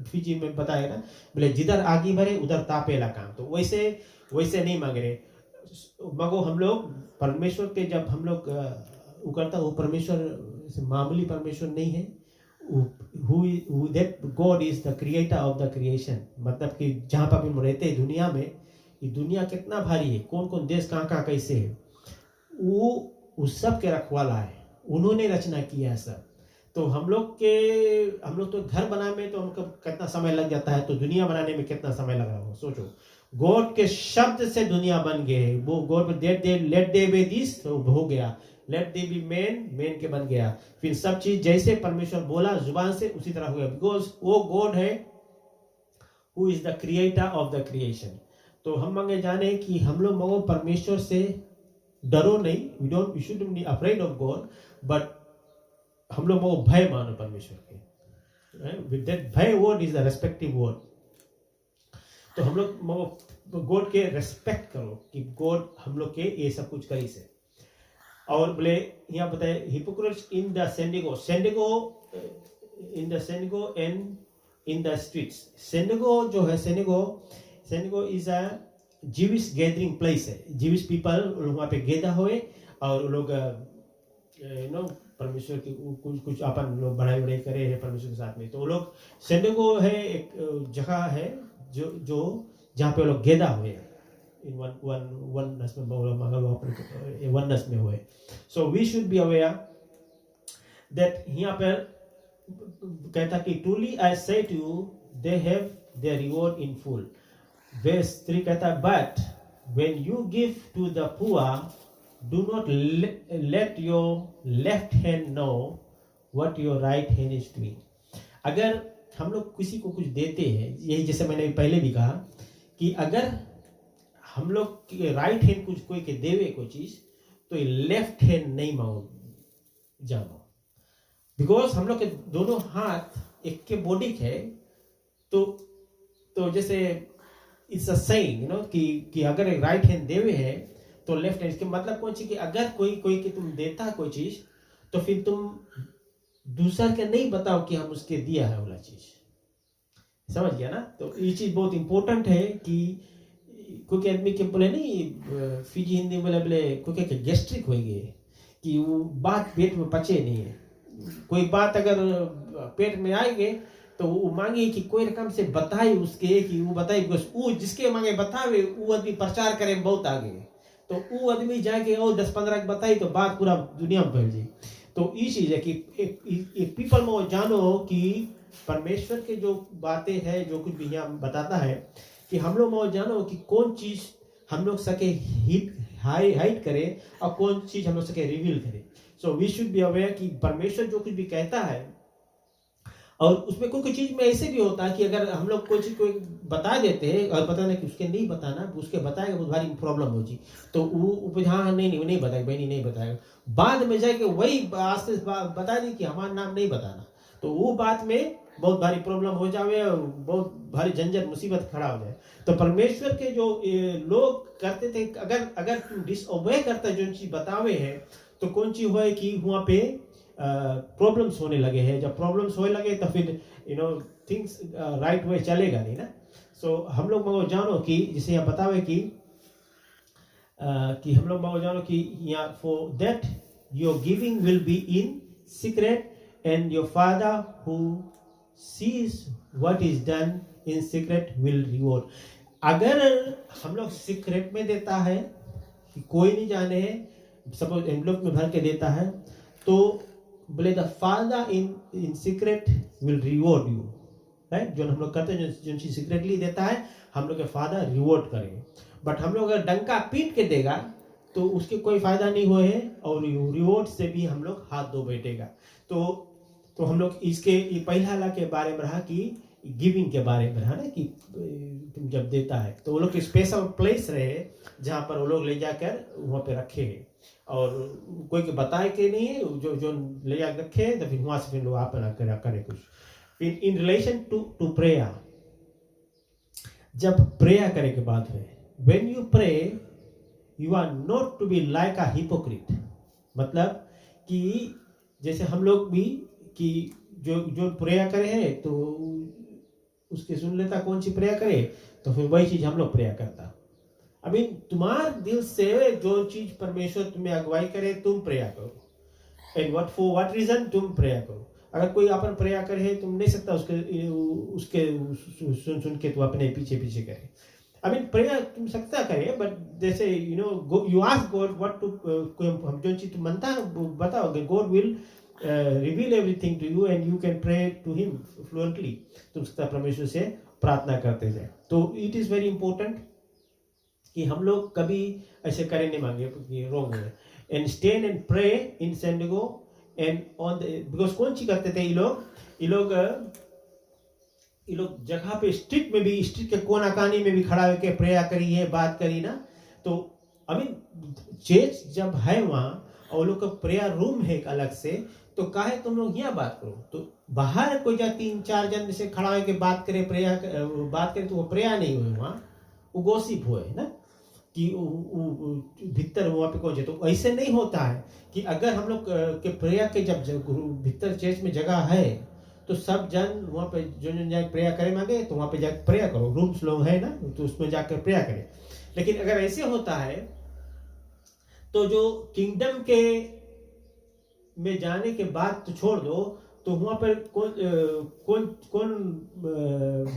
फिजी में बताया ना, बोले जिधर आगे बढ़े उधर तापेला काम। तो वैसे नहीं मांग रहे, मगो हम लोग परमेश्वर के जब हम लोग वो करता, वो परमेश्वर मामूली परमेश्वर नहीं है। who that God is the creator of the creation, मतलब कि जहाँ पर हम रहते हैं दुनिया में, ये दुनिया कितना भारी है, कौन कौन देश कहाँ कैसे है, वो उस सब के रखवाला है, उन्होंने रचना किया है सब। तो हम लोग तो घर बनाने में तो उनको कितना समय लग जाता है, तो दुनिया बनाने में कितना समय लग रहा हो, सोचो। गॉड के शब्द से दुनिया बन गए, वो God let they be this, तो हो गया, लेट दे बी मैन के बन गया। फिर सब चीज जैसे परमेश्वर बोला जुबान से उसी तरह हो गया, बिकॉज वो गॉड है who is the creator of the creation. तो हम मांगे जाने कि हम लोग परमेश्वर से डरो नहीं, we should be afraid of God, but हम लोग भय मानो परमेश्वर के। विद दैट भय word is the respective word. तो हम लोग गॉड के रेस्पेक्ट करो कि गॉड हम लोग के ये सब कुछ करी से। और बोले यहाँ बताए hypocrites in the synagogue and in the streets. Synagogue जो है, synagogue is a Jewish gathering place है। जीविश पीपल वहाँ पे गेदा हुए और लोग परमेश्वर की कुछ अपन लोग बढ़ाई करे हैं परमेश्वर के साथ में। तो वो लोग सेंडिगो है, एक जगह है जो जहाँ पे लोग गेदा हुए इन वननेस में, वननेस में हुए। So we should be aware that यहाँ पर कहता कि truly I say to you they have their reward in full. Verse 3 कहता but when you give to the poor do not let your left hand know what your right hand is doing. अगर हम लोग किसी को कुछ देते हैं, यही जैसे मैंने पहले भी कहा कि अगर हम लोग राइट हैंड कुछ कोई के देवे कोई चीज, तो लेफ्ट हैंड नहीं जानो, बिकॉज हम लोग के दोनों हाथ एक के बॉडी है। तो जैसे इट्स अ सेइंग कि अगर एक राइट हैंड देवे है तो लेफ्ट हैंड, इसके मतलब कौन सी कि अगर कोई के तुम देता है कोई चीज, तो फिर तुम दूसरा के नहीं बताओ कि हम उसके दिया है वाला चीज, समझ गया ना। तो ये चीज बहुत इंपॉर्टेंट है कि कोई आदमी के बोले नहीं, फिजी हिंदी में बोले कोई के गैस्ट्रिक हो गए कि वो बात पेट में पचे नहीं है, कोई बात अगर पेट में आएगी तो वो मांगे कि कोई रकम से बताए उसके कि वो बताए, बिकॉज वो जिसके मांगे बतावे वो आदमी प्रचार करे बहुत आगे, तो वो आदमी जाके और 10-15 बताई तो बात पूरा दुनिया में फैल जाए। तो ये चीज है कि एक पीपल में जानो कि परमेश्वर के जो बातें हैं, जो कुछ भी यहाँ बताता है कि हम लोग में जानो कि कौन चीज हम लोग सके हाइड करे और कौन चीज हम लोग सके रिवील करे। So we should be aware कि परमेश्वर जो कुछ भी कहता है, और उसमें कोई चीज में ऐसे भी होता है कि अगर हम लोग कोई चीज कोई बता देते हैं और बताना कि उसके नहीं बताना, उसके बताएगा बहुत भारी प्रॉब्लम हो जी, तो वो हाँ नहीं बताएगा, बहनी नहीं बताएगा, बाद में जाके वही आस्ते बता दी कि हमारा नाम नहीं बताना, तो वो बात में बहुत भारी प्रॉब्लम हो जाए, बहुत भारी झंझट मुसीबत खड़ा हो जाए। तो परमेश्वर के जो लोग करते थे, अगर तुम डिसओबे करता जो चीज बतावे है, तो कौन चीज हो कि वहां पे प्रॉब्लम्स होने लगे हैं। जब प्रॉब्लम्स होने लगे तो फिर थिंग्स राइट वे चलेगा नहीं ना। सो हम लोग मगो जानो कि जैसे यहाँ बतावे कि हम लोग मगो जानो कि यहाँ for that your giving will be in secret and your father who seize what is done in secret will reward. अगर हम लोग सीक्रेट में देता है कि कोई नहीं जाने, सपोज एनवलप में भर के देता है, तो बोले the father in secret will reward you, right. जो हम लोग करते हैं, जो चीज सीक्रेटली देता है, हम लोग के फादर रिवॉर्ड करेंगे। बट हम लोग अगर डंका पीट के देगा तो उसके कोई फायदा नहीं हुए है, और रिवॉर्ड से भी हम लोग हाथ धो बैठेगा। तो हम लोग इसके ये पहला ला के बारे में रहा कि गिविंग के बारे में रहा ना, कि तुम जब देता है तो वो लोग स्पेशल प्लेस रहे जहाँ पर वो लोग ले जाकर वहाँ पे रखे हैं, और कोई के बताए के नहीं है, जो ले जा रखे हैं, तो फिर वहां से फिर लोग आप करें कुछ। फिर इन रिलेशन टू प्रेयर, जब प्रेयर करे के बाद है, when you pray you are not to be like a hypocrite. मतलब कि जैसे हम लोग भी कि जो प्रेयर करे हैं तो उसके सुन लेता कौन सी प्रेयर करे, तो फिर वही चीज हम लोग प्रेयर करता। अभी तुम्हारे दिल से जो चीज परमेश्वर तुम्हें अगुवाई करे तुम प्रेयर करो, and what for what reason तुम प्रेयर करो। अगर कोई अपन प्रेयर करे तुम नहीं सकता उसके सुन के तो अपने पीछे करे। आई मीन प्रेयर तुम सकता करे, बट जैसे you ask God what to, हम जो चीज तुम मानता है बताओ, God will reveal everything to you and you can pray to him fluently. तुम सकता परमेश्वर से प्रार्थना करते जाए। तो इट इज वेरी इंपॉर्टेंट कि हम लोग कभी ऐसे करें नहीं, मांगे रॉन्ग है। And stand and pray in synagogue and on the, because कौन सी करते थे ये लोग जगह पे स्ट्रीट में भी, स्ट्रीट के कोना कानी में भी खड़ा होकर प्रेयर करी है, बात करी ना। तो अभी चर्च जब है वहां और लोग का प्रेयर रूम है एक अलग से, तो काहे तुम लोग यहाँ बात करो। तो बाहर कोई जा 3-4 जन से खड़ा होकर बात करे, बात करे, तो वो प्रेयर नहीं हुए वहां, वो गॉसिप हुए ना, कि भीतर वहां पे कौन है। तो ऐसे नहीं होता है कि अगर हम लोग के प्रेयर के जब भीतर चर्च में जगह है तो सब जन वहां पे जो जाके प्रेयर करे मांगे, तो वहां पे जाके प्रेयर करो। रूम्स लोग है ना, तो उसमें जाकर प्रेयर करें। लेकिन अगर ऐसे होता है तो जो किंगडम के में जाने के बाद तो छोड़ दो, तो वहां पर कौन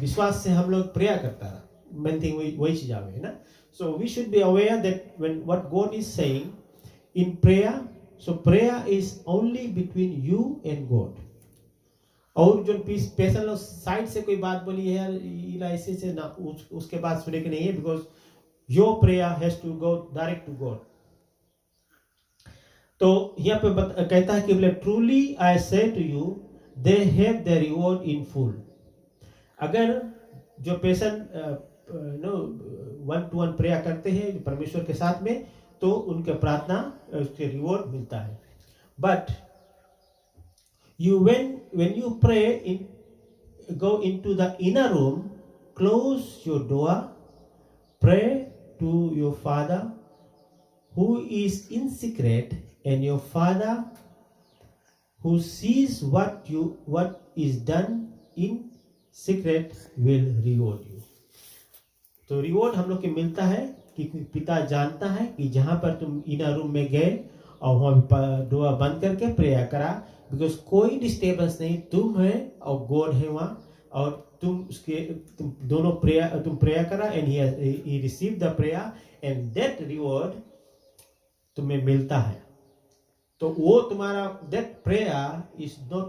विश्वास से हम लोग प्रेयर करता है। मेन थिंग वही चीज आवे है ना। So we should be aware that when what God is saying in prayer, so prayer is only between you and God. और जो स्पेशल साइड से कोई बात बोली है यार ऐसे से ना, उसके बाद सुने के नहीं है, because your prayer has to go direct to God. तो यहाँ पे कहता है कि बोले truly I say to you they have the reward in full. अगर जो patient one to one prayer करते हैं परमेश्वर के साथ में, तो उनके प्रार्थना उसके रिवॉर्ड मिलता है। But you when you pray go into the inner room, close your door, pray to your Father who is in secret, and your Father who sees what is done in secret will reward you. तो reward हम लोग के मिलता है कि पिता जानता है कि जहां पर तुम इनर रूम में गए और वहां डोर बंद करके प्रेयर करा, बिकॉज कोई डिस्टर्बेंस नहीं, तुम है और गॉड है वहां, और तुम दोनों प्रेयर करा and he receive the prayer and that reward तुम्हें मिलता है। तो वो तुम्हारा that prayer is not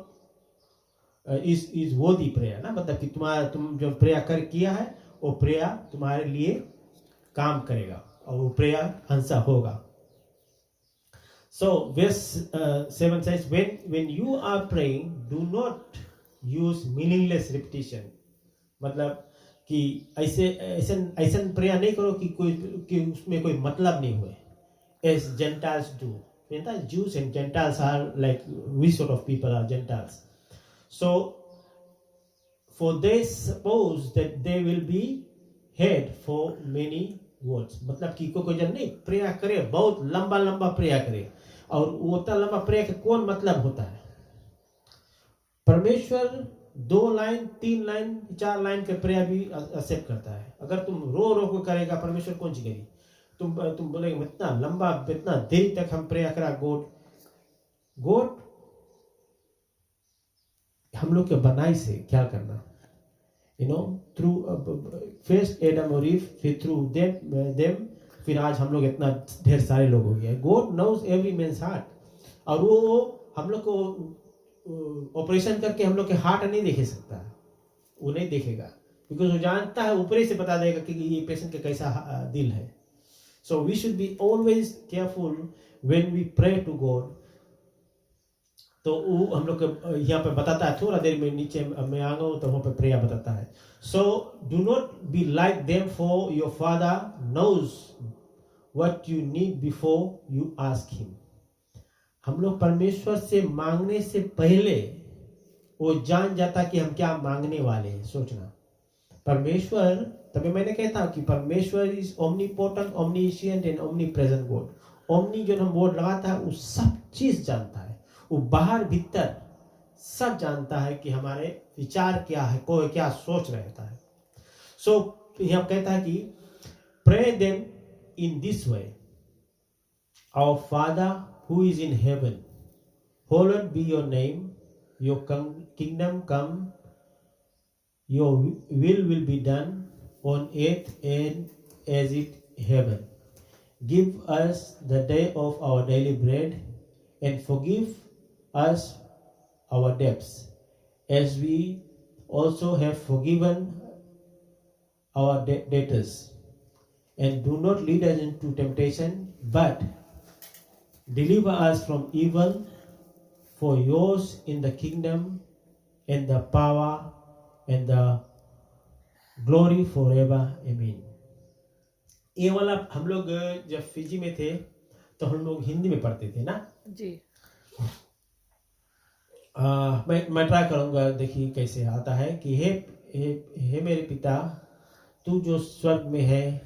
is वर्दी प्रेयर ना, मतलब कि तुम जो प्रेयर किया है वो प्रेयर तुम्हारे लिए काम करेगा और वो प्रेयर आंसर होगा। So verse 7 says, when you are praying, do not use meaningless repetition. मतलब कि ऐसे प्रेयर नहीं करो कि उसमें कोई मतलब नहीं हुए, as Gentiles do. Jews and Gentiles are like, we sort of people are Gentiles. So for they suppose that they will be heard for many words. मतलब कि कोई जन नहीं प्रेयर करे, बहुत लंबा लंबा प्रेयर करे, और वो उतना लंबा प्रेयर का कौन मतलब होता है? परमेश्वर 2 लाइन 3 लाइन 4 लाइन के प्रेयर भी एक्सेप्ट करता है। अगर तुम रो रो को करेगा, परमेश्वर कौन सी करेगी? तुम बोलेगे इतना लंबा इतना देर तक हम प्रेयर करा, गॉड हम लोग के बनाई से क्या करना, थ्रू फर्स्ट एडम और ईव, फिर थ्रू देम फिर आज हम लोग इतना ढेर सारे लोग हो गए। God knows every man's heart, और वो हम लोग को ऑपरेशन करके हम लोग के हार्ट नहीं देख सकता, वो नहीं देखेगा, बिकॉज वो जानता है, ऊपर से बता देगा कि ये पेशेंट का कैसा दिल है। So we should be always careful when we pray to God. तो वो हम लोग यहाँ पे बताता है, थोड़ा देर में नीचे मैं आऊंगा तो वहाँ पे प्रेयर बताता है। So do not be like them, for your father knows what you need before you ask him. हम लोग परमेश्वर से मांगने से पहले वो जान जाता कि हम क्या मांगने वाले हैं। सोचना, परमेश्वर, तभी मैंने कहता कि परमेश्वर is omnipotent, omniscient and omnipresent God. Omni जो हम वर्ड लगाता है वो सब चीज जानता है, वो बाहर भीतर सब जानता है कि हमारे विचार क्या है, कोई क्या सोच रहता है। सो यहाँ कहता है कि pray then in this way, our father who is in heaven, hallowed be your name, your kingdom come, your will be done on earth and as it heaven. Give us the day of our daily bread, and forgive us our debts, as we also have forgiven our debtors. And do not lead us into temptation, but deliver us from evil, for yours in the kingdom and the power and the glory forever. Amen. ये वाला हम लोग जब Fiji में थे तो हम लोग हिंदी में पढ़ते थे ना जी। मैं ट्राई करूंगा, देखिए कैसे आता है कि हे मेरे पिता, तू जो स्वर्ग में है,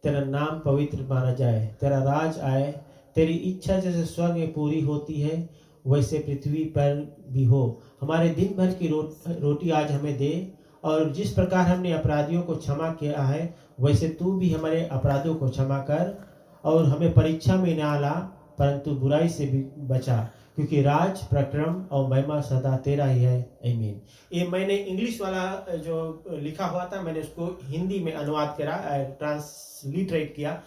तेरा नाम पवित्र माना जाए, तेरा राज आए, तेरी इच्छा जैसे स्वर्ग में पूरी होती है वैसे पृथ्वी पर भी हो। हमारे दिन भर की रोटी आज हमें दे, और जिस प्रकार हमने अपराधियों को क्षमा किया है वैसे तू भी हमारे अपराधों को क्षमा कर, और हमें परीक्षा में न ला परंतु बुराई से भी बचा, क्योंकि राज, पराक्रम और महिमा सदा तेरा ही है। आमीन। ये मैंने इंग्लिश वाला जो लिखा हुआ था मैंने उसको हिंदी में अनुवाद करा, ट्रांसलिटरेट किया,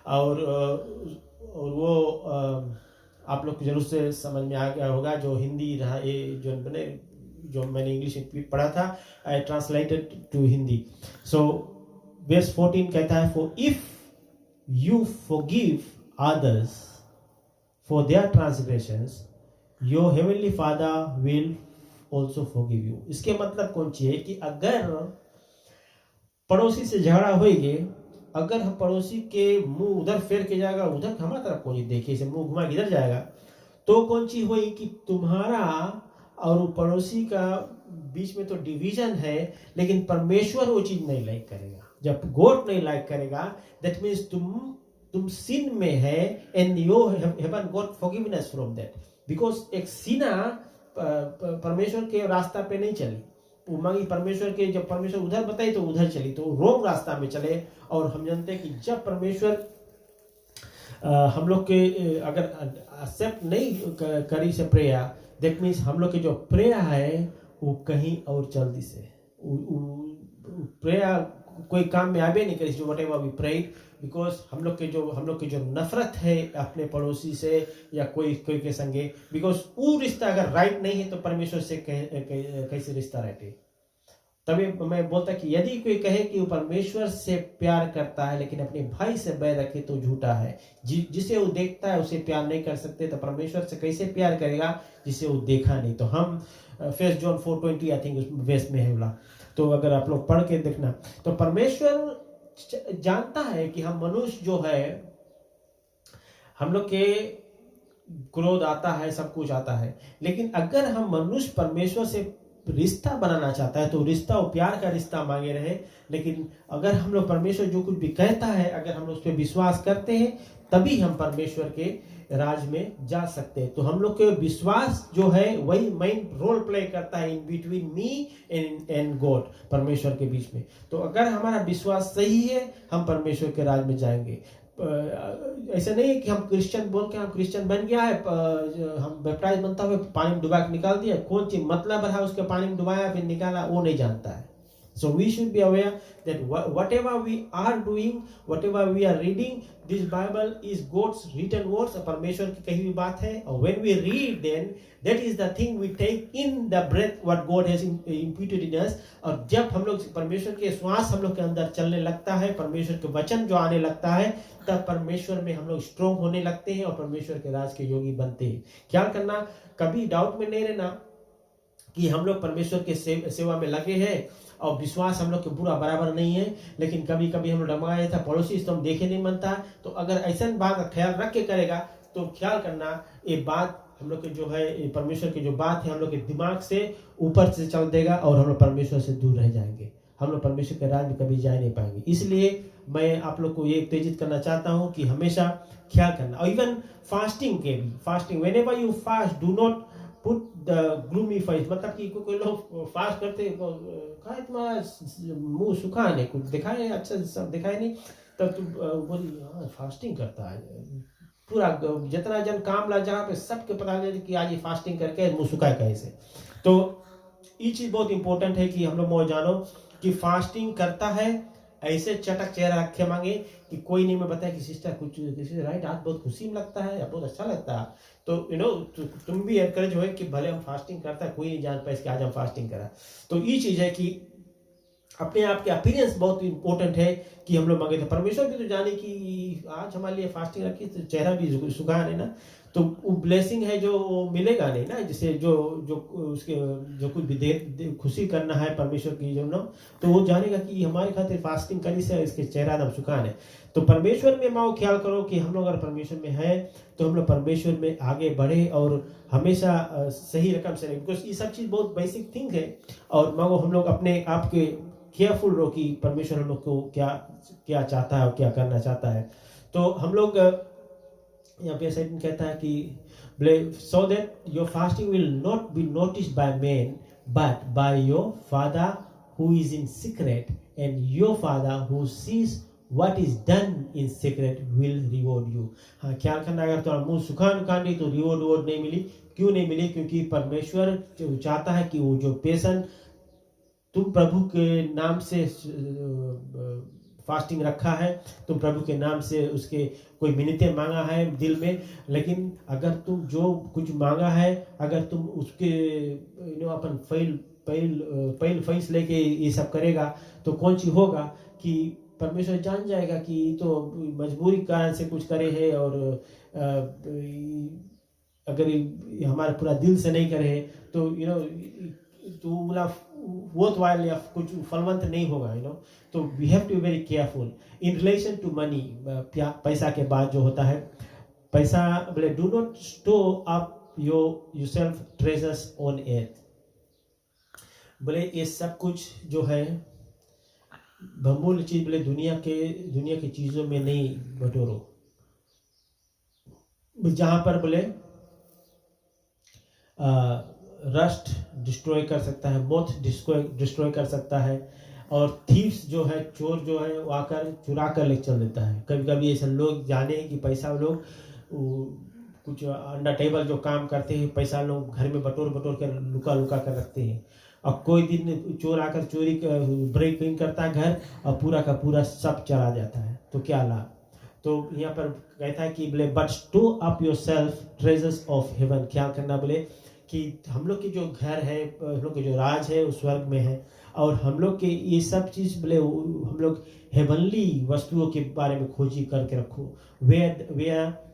और वो आप लोग को जरूर से समझ में आ गया होगा। जो हिंदी रहा, ये जो मैंने इंग्लिश में पढ़ा था, I translated to Hindi. So verse 14 कहता है, for if you forgive others for their transgressions, your heavenly father will also forgive you. इसके मतलब कौन सी है कि अगर पड़ोसी से झगड़ा होएगे, अगर हम पड़ोसी के मुंह उधर फेर के जाएगा, उधर हमारा तरफ कौन देखे से मुंह घुमा इधर जाएगा, तो कौन सी हुई कि तुम्हारा और पड़ोसी का बीच में तो डिवीजन है, लेकिन परमेश्वर वो चीज नहीं लाइक करेगा। जब गॉड नहीं लाइक करेगा, दैट मीन्स तुम सिन में है, and you haven't got forgiveness from that, because एक सीना परमेश्वर के रास्ता पे नहीं चली, वो मांगी परमेश्वर के, जब परमेश्वर उधर बताई तो उधर चली, तो रोंग रास्ता में चले। और हम जानते हैं कि जब परमेश्वर हम लोग के अगर एक्सेप्ट नहीं करी से प्रेयर, दैट मीन्स हम लोग के जो प्रेयर है वो कहीं और जल्दी से प्रेयर कोई काम में आवे नहीं करे, जो whatever we prayed, because हम लोग के जो नफरत है अपने पड़ोसी से या कोई के संगे, बिकॉज वो रिश्ता अगर राइट नहीं है तो परमेश्वर से कैसे रिश्ता रहते। तभी मैं बोलता कि यदि कोई कहे कि वो परमेश्वर से प्यार करता है लेकिन अपने भाई से बैर रखे तो झूठा है। जिसे वो देखता है उसे प्यार नहीं कर सकते, तो परमेश्वर से कैसे प्यार करेगा जिसे वो देखा नहीं। तो हम 1 जॉन 4:20 आई थिंक वेस्ट में है बोला, तो अगर आप लोग पढ़ के देखना, तो परमेश्वर जानता है कि हम मनुष्य जो है, हम लोग के क्रोध आता है, सब कुछ आता है, लेकिन अगर हम मनुष्य परमेश्वर से रिश्ता बनाना चाहता है तो रिश्ता और प्यार का रिश्ता मांगे रहे। लेकिन अगर हम लोग परमेश्वर जो कुछ भी कहता है, अगर हम लोग उस पर विश्वास करते हैं, तभी हम परमेश्वर के राज में जा सकते हैं। तो हम लोग के विश्वास जो है वही मेन रोल प्ले करता है in between me and God, परमेश्वर के बीच में। तो अगर हमारा विश्वास सही है, हम परमेश्वर के राज में जाएंगे। ऐसा नहीं है कि हम क्रिश्चियन बोल के हम क्रिश्चियन बन गया है, हम बैप्टाइज बनता हुए पानी में डुबा के निकाल दिया, कौन सी मतलब रहा उसके पानी में डुबाया फिर निकाला, वो नहीं जानता है। So we should be aware that whatever we are doing, whatever we are reading, this Bible is God's written words, परमेश्वर की कही हुई बात है। और when we read, then that is the thing we take in the breath what God has imputed in us। और जब हम लोग परमेश्वर के श्वास हम लोग के अंदर चलने लगता है, परमेश्वर के वचन जो आने लगता है, तब परमेश्वर में हम लोग स्ट्रॉन्ग होने लगते हैं और परमेश्वर के राज के योगी बनते हैं। क्या करना, कभी डाउट में नहीं रहना कि हम लोग परमेश्वर के सेवा में लगे हैं और विश्वास हम लोग के पूरा बराबर नहीं है, लेकिन कभी कभी हम लोग डमाया था पड़ोसी तो हम देखे नहीं बनता। तो अगर ऐसा बात का ख्याल रख के करेगा तो ख्याल करना, ये बात हम लोग के जो है, परमेश्वर की जो बात है हम लोग के दिमाग से ऊपर से चल देगा और हम लोग परमेश्वर से दूर रह जाएंगे, हम लोग परमेश्वर के राज में कभी जा नहीं पाएंगे। इसलिए मैं आप लोग को ये उत्तेजित करना चाहता हूँ कि हमेशा ख्याल करना। और इवन फास्टिंग के भी, fasting whenever you fast do not put the gloomy face, मतलब कि कोई लोग फास्ट करते कहा तुम्हारा मुंह सूखा नहीं, कुछ दिखाए अच्छा सब दिखाए नहीं, तब तुम बोली फास्टिंग करता है। पूरा जितना जन काम ला जहाँ पे सबके पता चले कि आज ये फास्टिंग करके मुंह सुखा है कैसे। तो ये चीज बहुत इंपॉर्टेंट है कि हम लोग मौज जानो कि फास्टिंग करता है ऐसे चटक चेहरा रखे मांगे कि कोई नहीं। मैं बताया कि सिस्टर कुछ किसी राइट, आज बहुत खुशी में लगता है या बहुत अच्छा लगता है, तो तुम भी एनकरेज हो कि भले हम फास्टिंग करता है, कोई नहीं जान पाए कि आज हम फास्टिंग करा। तो ये चीज है कि अपने आप के अपीयरेंस बहुत इंपॉर्टेंट है कि हम लोग मांगे थे। परमेश्वर भी तो जाने कि आज हमारे लिए फास्टिंग रखी तो चेहरा भी सुखा नहीं ना, तो वो ब्लेसिंग है जो मिलेगा नहीं ना, जिसे जो उसके जो कुछ भी खुशी करना है परमेश्वर की जो ना, तो वो जानेगा कि हमारे खातिर फास्टिंग करी से इसके चेहरा एकदम सुखान है। तो परमेश्वर में माओ ख्याल करो कि हम लोग अगर परमेश्वर में है तो हम लोग परमेश्वर में आगे बढ़े और हमेशा सही रकम से रहे, बिकॉज ये सब चीज़ बहुत बेसिक थिंग है। और माओ हम लोग अपने आप के केयरफुल रहो कि परमेश्वर हम लोग को क्या क्या चाहता है और क्या करना चाहता है। तो हम लोग यहाँ पे सैटन कहता है कि so that your fasting will not be noticed by men but by your Father who is in secret, and your Father who sees what is done in secret will reward you। हाँ, ख्याल करना, अगर तुम्हारा मुंह सुखान कांडी तो reward नहीं मिली। क्यों नहीं मिली? क्योंकि परमेश्वर चाहता है कि वो जो पेशेंट तुम प्रभु के नाम से फास्टिंग रखा है, तुम प्रभु के नाम से उसके कोई मिन्नतें मांगा है दिल में, लेकिन अगर तुम जो कुछ मांगा है अगर तुम उसके अपन पहल फैस लेके ये सब करेगा तो कौन सी होगा कि परमेश्वर जान जाएगा कि तो मजबूरी कारण से कुछ करे है, और अगर हमारा पूरा दिल से नहीं करे तो तो बोला worth while या कुछ फलवंत नहीं होगा, तो we have to be very careful in relation to money. पैसा के बाद जो होता है, पैसा बोले do not store up yourself treasures on earth, बोले ये सब कुछ जो है बहुमूल्य चीज, बोले दुनिया की चीजों में नहीं बटोरो, जहां पर बोले रस्ट डिस्ट्रॉय कर सकता है, मोथ डिस्ट्रॉय कर सकता है, और थीव्स जो है, चोर जो है वो आकर चुरा कर ले चल देता है। कभी कभी ऐसे लोग जाने कि पैसा लोग कुछ अंडर टेबल जो काम करते हैं, पैसा लोग घर में बटोर कर लुका कर रखते हैं। और कोई दिन चोर आकर चोरी ब्रेक इन करता है घर और पूरा का पूरा सब चला जाता है, तो क्या लाभ। तो यहाँ पर कहता है कि बोले but store up your self treasures of haven, क्या करना बोले कि हम लोग के जो घर है, हम लोग के जो राज है उस स्वर्ग में है, और हम लोग के ये सब चीज बोले हम लोग हेवनली वस्तुओं के बारे में खोजी करके रखो, where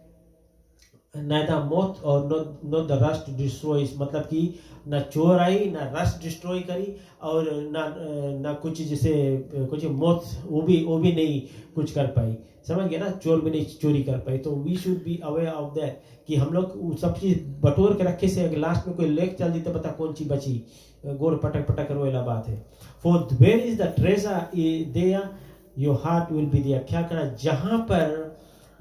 neither moth or not the rust destroys, मतलब कि ना चोर आई ना रस्ट डिस्ट्रॉय करी और ना कुछ जैसे कुछ मोथ वो भी नहीं कुछ कर पाई, समझ गए ना, चोर भी नहीं चोरी कर पाई। तो we should be aware of that कि हम लोग सब चीज बटोर के रखे से अगर लास्ट में कोई लेक चल दी तो बता कौन सी बची, गोड़ पटक पटक रोएला बात है। For where is the treasure there your heart will be there, क्या करना, जहां पर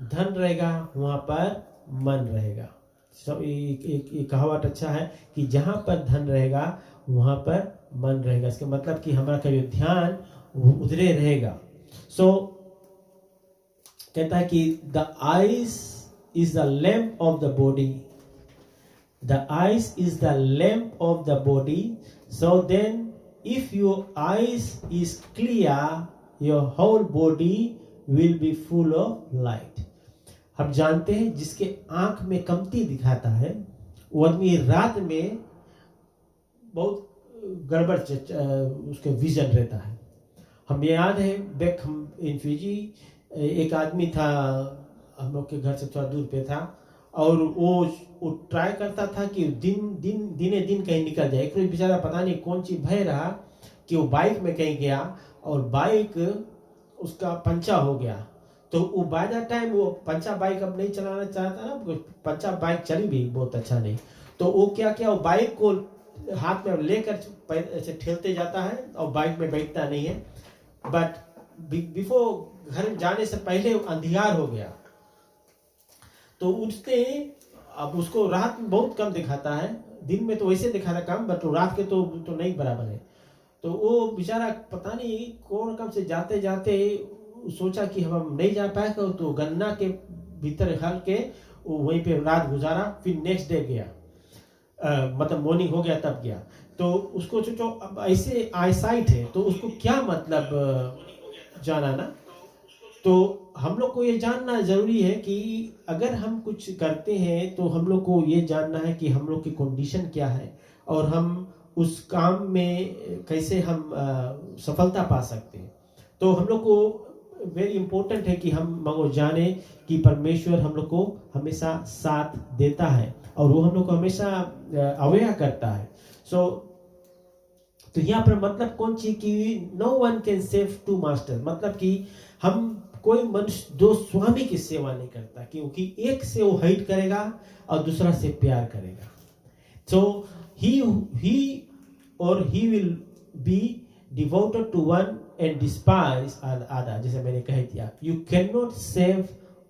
धन रहेगा वहां पर मन रहेगा। एक कहावत अच्छा है कि जहां पर धन रहेगा वहां पर मन रहेगा, इसका मतलब कि हमारा का जो ध्यान उधरे रहेगा। सो कहता है कि the eyes is the lamp of the body, the eyes is the lamp of the body, so then if your eyes is clear your whole body will be full of light. हम जानते हैं जिसके आंख में कमती दिखाता है वो आदमी रात में बहुत गड़बड़ उसके विजन रहता है। हमें याद है बैक हम इन फिजी एक आदमी था, हम लोग के घर से थोड़ा दूर पे था, और वो ट्राई करता था कि दिने दिन कहीं निकल जाए। एक बेचारा पता नहीं कौन सी भय रहा कि वो बाइक में कहीं गया और बाइक उसका पंचा हो गया। तो वो बाय द टाइम वो पंचा बाइक अब नहीं चलाना चाहता ना, पंचा बाइक चली भी बहुत अच्छा नहीं, तो वो क्या किया, वो बाइक को हाथ में लेकर ऐसे ठेलते जाता है और बाइक में बैठता नहीं है। बट बिफोर घर जाने से पहले अंधियार हो गया, तो उसने अब उसको रात में बहुत कम दिखाता है, दिन में तो वैसे दिखाता कम, बट रात के तो नहीं बराबर है। तो वो बेचारा पता नहीं कौन कम से जाते जाते सोचा कि हम नहीं जा पाएगा, तो गन्ना के भीतर खाल के वहीं पे रात गुजारा, फिर नेक्स्ट डे गया, मतलब मॉर्निंग हो गया तब गया। तो उसको सोचो अब ऐसे आईसाइट है तो उसको क्या मतलब जाना ना। तो हम लोग को ये जानना जरूरी है कि अगर हम कुछ करते हैं तो हम लोग को ये जानना है कि हम लोग की कंडीशन क्या है और हम उस काम में कैसे हम सफलता पा सकते हैं। तो हम लोग को वेरी इंपॉर्टेंट है कि हम मगो जाने कि परमेश्वर हम लोग को हमेशा साथ देता है और वो हम लोग को हमेशा अवेयर करता है। सो तो यहाँ पर मतलब कौन सी कि no one can serve two master, मतलब कि हम कोई मनुष्य दो स्वामी की सेवा नहीं करता, क्योंकि एक से वो हेट करेगा और दूसरा से प्यार करेगा। सो he will be devoted to one and despise other, जैसे मैंने कह दिया, you cannot save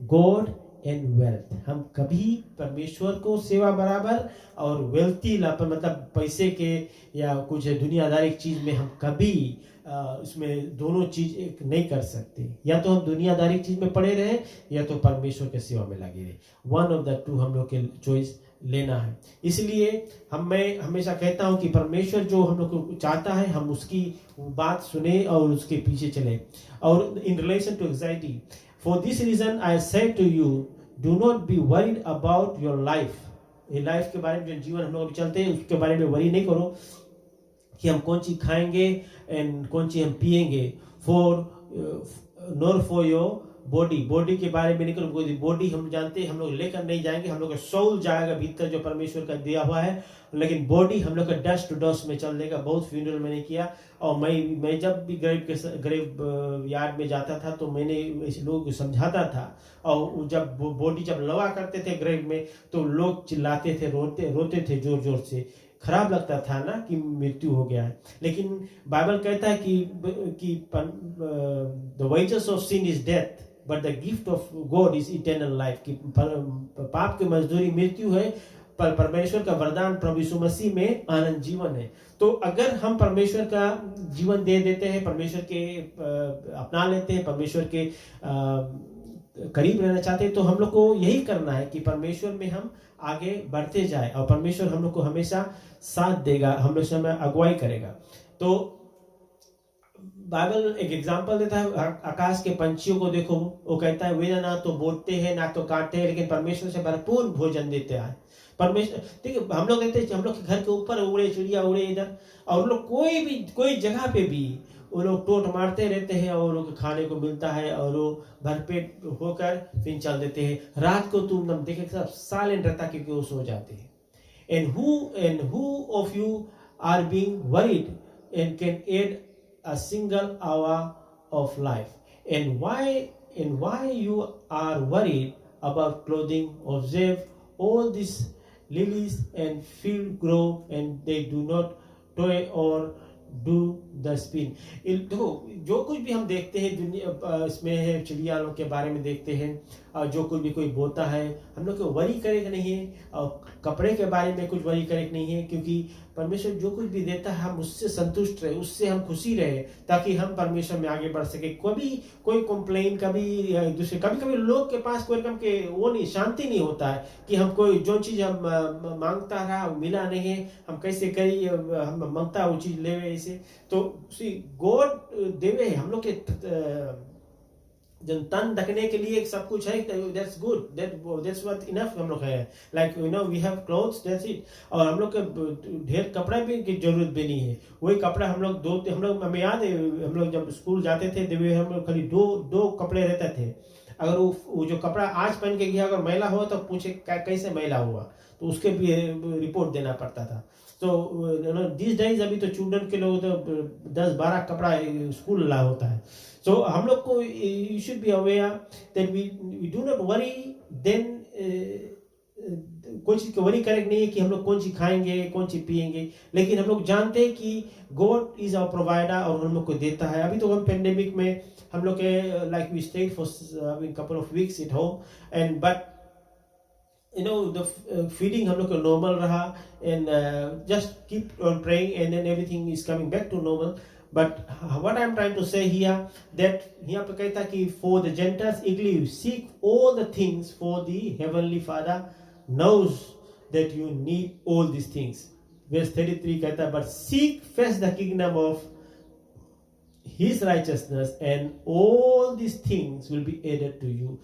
God and wealth। हम कभी परमेश्वर को सेवा बराबर और वेल्थी लापर मतलब पैसे के या कुछ दुनियादारी चीज में हम कभी इसमें दोनों चीज एक नहीं कर सकते। या तो हम दुनियादारी चीज में पड़े रहे या तो परमेश्वर के सेवा में लगे रहे, वन ऑफ द टू हम लोग के चॉइस लेना है। इसलिए मैं हमेशा कहता हूं कि परमेश्वर जो हम लोग को चाहता है हम उसकी बात सुने और उसके पीछे चले। और in relation to anxiety, for this reason I say to you do not be worried about your life. ये लाइफ के बारे में जो जीवन हम लोग चलते हैं उसके बारे में वरी नहीं करो कि हम कौन सी खाएंगे एंड कौन सी हम पिएंगे, नॉर फॉर योर बॉडी के बारे में नहीं करो। बॉडी हम जानते हैं हम लोग लेकर नहीं जाएंगे, हम लोग का सोल जाएगा भीतर जो परमेश्वर का दिया हुआ है, लेकिन बॉडी हम लोग का डस्ट टू डस्ट में चल देगा। बहुत फ्यूनरल मैंने किया और मैं जब भी ग्रेव यार्ड में जाता था तो मैंने ऐसे लोग समझाता था, और जब बॉडी जब लवा करते थे ग्रेव में तो लोग चिल्लाते थे, रोते थे जोर जोर से, खराब लगता था ना कि मृत्यु हो गया है। लेकिन बाइबल कहता है कि the wages of sin is death but the gift of God is eternal life, कि पाप की मजदूरी मृत्यु है पर परमेश्वर का वरदान प्रभु यीशु मसीह में आनंद जीवन है। तो अगर हम परमेश्वर का जीवन दे देते हैं, परमेश्वर के अपना लेते हैं, परमेश्वर के करीब रहना चाहते हैं, तो हम लोग को यही करना है कि परमेश्वर में हम आगे बढ़ते जाए, और परमेश्वर हम लोग को हमेशा साथ देगा, हम लोग समय अगुवाई करेगा। तो बाइबल एक एग्जांपल देता है, आकाश के पंछियों को देखो, वो कहता है वे ना तो बोलते हैं ना तो काटते हैं, लेकिन परमेश्वर से भरपूर भोजन देते हैं। परमेश्वर, ठीक है, हम लोग देखते हैं, हम लोग के घर के ऊपर उड़े चिड़िया उड़े इधर, और लोग कोई जगह पे भी वो लोग टोट मारते रहते हैं, और लोग खाने को मिलता है, और वो भरपेट होकर फिर चल देते हैं। रात को तुम देखे सब साइलेंट रहता क्योंकि वो सो जाते हैं। And who of you are being worried and can add a single hour of life? And why you are worried about clothing? Observe all these lilies and field grow, and they do not toil or do the spin. देखो, जो कुछ भी हम देखते हैं दुनिया इसमें है, चिड़िया लोग के बारे में देखते हैं, और जो कुछ भी कोई बोता है, हम लोग को वरी करे नहीं है, और कपड़े के बारे में कुछ वरी करे नहीं है, क्योंकि परमेश्वर जो कुछ भी देता है हम उससे संतुष्ट रहे, उससे हम खुशी रहे, ताकि हम परमेश्वर में आगे बढ़ सके। कभी कोई कंप्लेन, कभी दूसरे, कभी लोग के पास कोई रकम के वो नहीं, शांति नहीं होता है कि हम कोई जो चीज हम मांगता रहा मिला नहीं है, हम कैसे करी, हम मांगता वो चीज ले ऐसे। तो गॉड देवे हम लोग के जन तन ढकने के लिए सब कुछ है, that's good, that's what enough हम लोग है, like you know we have clothes, that's it. और हम लोग के ढेर कपड़ा भी की जरूरत भी नहीं है, वही कपड़ा हम लोग हमें याद है, हम लोग जब स्कूल जाते थे देवे हम लोग खाली दो कपड़े रहते थे। अगर वो जो कपड़ा आज पहन के गया अगर मैला हुआ तो पूछे कैसे मैला हुआ, तो उसके भी रिपोर्ट देना पड़ता था। तो दिस डेज अभी तो चिल्ड्रन के लोग तो 10-12 कपड़ा स्कूल ला होता है। सो हम लोग को you should be aware that we do not worry then, कोई चीज की वरी करेक्ट नहीं है कि हम लोग कौन चीज खाएंगे कौन चीज पिएंगे, लेकिन हम लोग जानते हैं कि गॉड इज आवर प्रोवाइडर और हम लोग को देता है। अभी तो हम पेंडेमिक में हम लोग के like we stayed for couple of weeks at home, and but you know the feeding हम लोग का normal रहा, and just keep on praying and then everything is coming back to normal. But what I'm trying to say here, that यहाँ पे कहता कि for the Gentiles eagerly seek all the things, for the heavenly Father knows that you need all these things. Verse 33 कहता but seek first the kingdom of His righteousness and all these things will be added to you.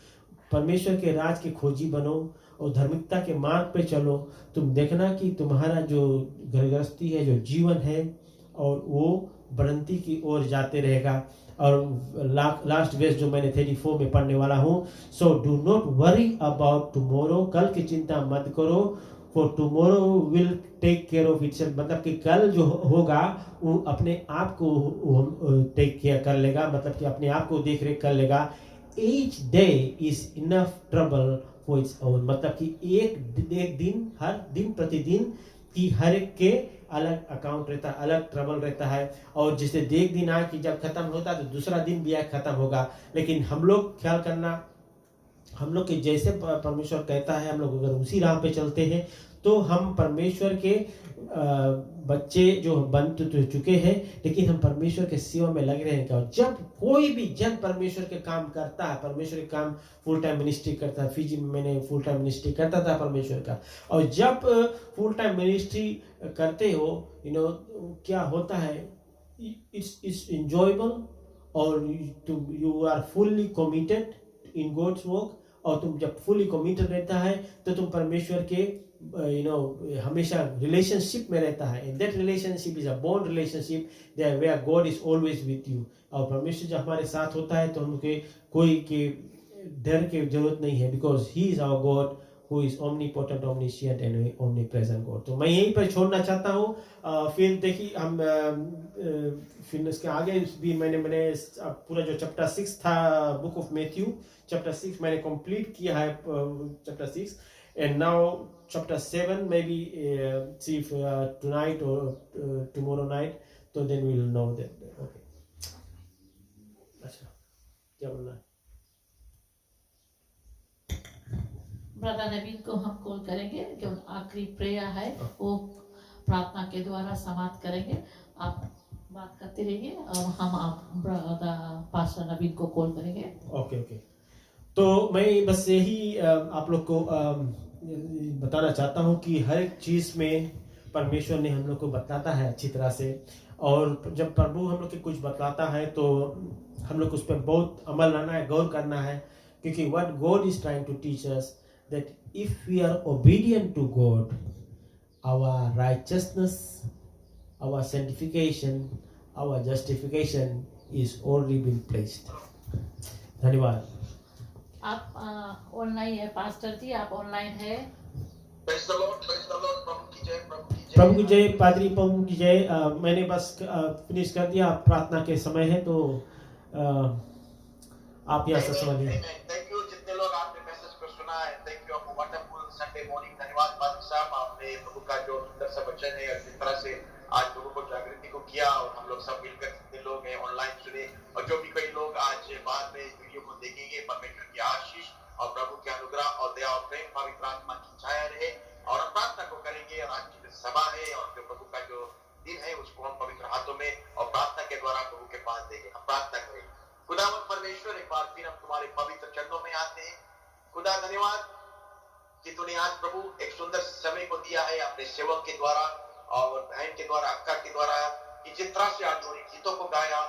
परमेश्वर के राज के खोजी बनो और धार्मिकता के मार्ग पे चलो, तुम देखना कि तुम्हारा जो गृहस्थी है, जो जीवन है, और वो बढ़ंती की ओर जाते रहेगा। और लास्ट वर्स जो मैंने 34 में पढ़ने वाला हूँ, so do not worry about tomorrow, कल की चिंता मत करो, for tomorrow will take care of itself, मतलब कि कल जो होगा वो अपने आप को टेक केयर कर लेगा, मतलब कि अपने आप को देख रेख कर लेगा। Each day is enough trouble for its own, मतलब कि एक दिन, हर दिन प्रतिदिन की हर एक के अलग अकाउंट रहता है, अलग ट्रबल रहता है। और जिसे देख दिन आए कि जब खत्म होता है तो दूसरा दिन भी खत्म होगा, लेकिन हम लोग ख्याल करना, हम लोग के जैसे परमेश्वर कहता है हम लोग अगर उसी राह पे चलते हैं तो हम परमेश्वर के बच्चे जो बन चुके हैं, लेकिन हम परमेश्वर के सेवा में लगे रहेंगे। और जब कोई भी जन परमेश्वर के काम करता है, परमेश्वर के काम फुल टाइम मिनिस्ट्री करता है, फिजी में मैंने फुल टाइम मिनिस्ट्री करता था परमेश्वर का, और जब फुल टाइम मिनिस्ट्री करते हो क्या होता है, इट्स एंजॉयबल, और you are fully committed in God's work. और तुम जब फुल्ली कमिटेड रहता है तो तुम परमेश्वर के हमेशा रिलेशनशिप में रहता है, and that relationship is a bond relationship where God is always with you. और परमेश्वर जब हमारे साथ होता है तो हमके कोई के डर की जरूरत नहीं है, because he is our God who is omnipotent, omniscient and omnipresent God. तो मैं यहीं पर छोड़ना चाहता हूँ। फिर देखिए हम फिर इसके आगे भी मैंने पूरा जो चैप्टर 6 था बुक ऑफ मैथ्यू, चैप्टर 6 मैंने कंप्लीट किया है, chapter 6, and now chapter 7 maybe see if tonight or tomorrow night, so then we will know that. Okay, अच्छा क्या बोलना है? ब्रदर नवीन को हम कॉल करेंगे, जो आखिरी प्रेयर है वो प्रार्थना के द्वारा समाप्त करेंगे। आप बात करते रहिए और हम आप ब्रदर पास्टर नवीन को कॉल करेंगे। ओके। तो मैं बस यही आप लोग को बताना चाहता हूँ कि हर एक चीज़ में परमेश्वर ने हम लोग को बतलाता है अच्छी तरह से, और जब प्रभु हम लोग के कुछ बतलाता है तो हम लोग उस पर बहुत अमल लाना है, गौर करना है, क्योंकि what God is trying to teach us that if we are obedient to God, our righteousness, our sanctification, our justification is already been placed. धन्यवाद। आप ऑनलाइन है पास्टर जी, आप ऑनलाइन है। Praise the Lord, प्रभु की जय, प्रभु की जय। प्रभु की जय, पादरी प्रभु की जय। मैंने बस फिनिश कर दिया, प्रार्थना के समय है, तो आप यहाँ से समझिए। थैंक यू जितने लोग आपने मैसेज को सुना है, thank you for wonderful Sunday morning. धन्यवाद पादरी साहब, आपने प्रभु का जो सुंदर सा वचन है जिस तरह से आज लोगों को जागृति को किया, और हम लोग सब मिलकर जितने लोग हैं ऑनलाइन सुने, और जो भी कई लोग आज बाद में इस वीडियो को देखेंगे, परमेश्वर की आशीष और प्रभु के अनुग्रह और दया और प्रेम पवित्र आत्मा की छाया रहे। और हम प्रार्थना को करेंगे, और आज की जो सभा है और जो प्रभु का जो दिन है उसको हम पवित्र हाथों में और प्रार्थना के द्वारा प्रभु के पास देंगे। हम प्रार्थना करेंगे। खुदावंद परमेश्वर, एक बार फिर हम तुम्हारे पवित्र चरणों में आते हैं। खुदा धन्यवाद कि तूने आज प्रभु एक सुंदर समय को दिया है अपने सेवक के द्वारा और बहन के द्वारा, अक्का के द्वारा, कि जिस तरह से आज उन्होंने गीतों को गाया,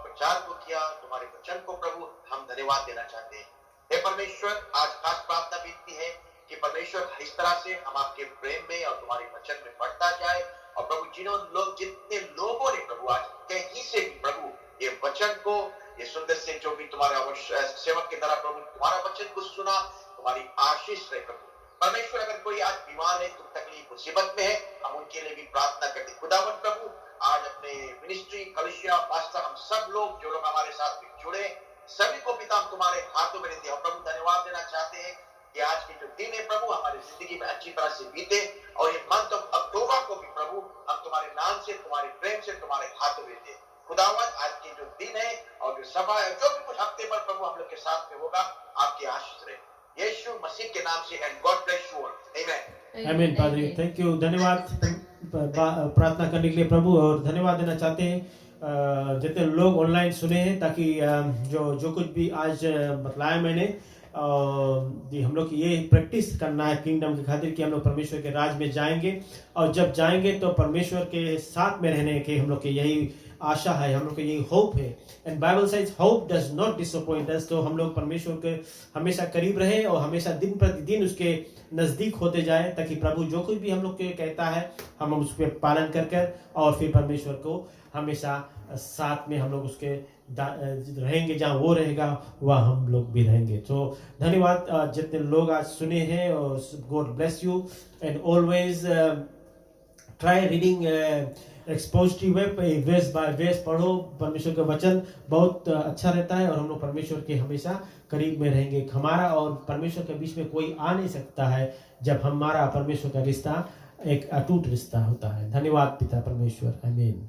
प्रचार को किया, तुम्हारे वचन को प्रभु हम धन्यवाद देना चाहते हैं। हे परमेश्वर, आज खास प्रार्थना बीतती है कि परमेश्वर इस तरह से हम आपके प्रेम में और तुम्हारे वचन में बढ़ता जाए, और प्रभु जितने लोगों ने प्रभु आज कहीं से भी प्रभु ये वचन को, ये सुंदर से जो भी तुम्हारे सेवक के द्वारा प्रभु तुम्हारा वचन को सुना, तुम्हारी आशीष रहे प्रभु। परमेश्वर, अगर कोई आज बीमार है, तुम तकलीफ मुसीबत में है, हम उनके लिए भी प्रार्थना करते। खुदावन प्रभु, आज अपने मिनिस्ट्री कलिसिया पास्टर, हम सब लोग जो लोग हमारे साथ में जुड़े, सभी को पिता हम तुम्हारे हाथों में देते हैं। प्रभु धन्यवाद देना चाहते हैं कि आज के जो दिन है प्रभु हमारी जिंदगी में अच्छी तरह से बीते, और ये मंथ ऑफ अक्टूबर को भी प्रभु हम तुम्हारे नाम से, तुम्हारे प्रेम से तुम्हारे हाथों में देते हैं। खुदावन, आज के जो दिन है और जो सभा है, जो भी कुछ हफ्ते भर प्रभु हम लोग के साथ में होगा, आपकी आशीष रहे यीशु मसीह के नाम से। And God bless you all. आमीन। आमीन। पादरी, थैंक यू, धन्यवाद प्रार्थना करने के लिए प्रभु, और धन्यवाद देना चाहते हैं जितने लोग ऑनलाइन सुने हैं, ताकि जो कुछ भी आज बतलाया मैंने, हम लोग ये प्रैक्टिस करना है किंगडम की खातिर कि हम लोग परमेश्वर के राज में जाएंगे, और जब जाएंगे तो परमेश्वर के साथ में रहने के हम लोग के यही आशा है, हम लोग को यही होप है। And Bible says hope does not disappoint us. तो हम लोग परमेश्वर के हमेशा करीब रहे और हमेशा दिन प्रतिदिन उसके नजदीक होते जाए, ताकि प्रभु जो कुछ भी हम लोग के कहता है हम उस पर पालन कर और फिर परमेश्वर को हमेशा साथ में हम लोग उसके रहेंगे, जहाँ वो रहेगा वहाँ हम लोग भी रहेंगे। तो धन्यवाद जितने लोग आज सुने हैं, और God bless you, and always try reading expositive verse by verse पढ़ो। परमेश्वर का वचन बहुत अच्छा रहता है, और हम लोग परमेश्वर के हमेशा करीब में रहेंगे। हमारा और परमेश्वर के बीच में कोई आ नहीं सकता है जब हमारा परमेश्वर का रिश्ता एक अटूट रिश्ता होता है। धन्यवाद पिता परमेश्वर। आमीन।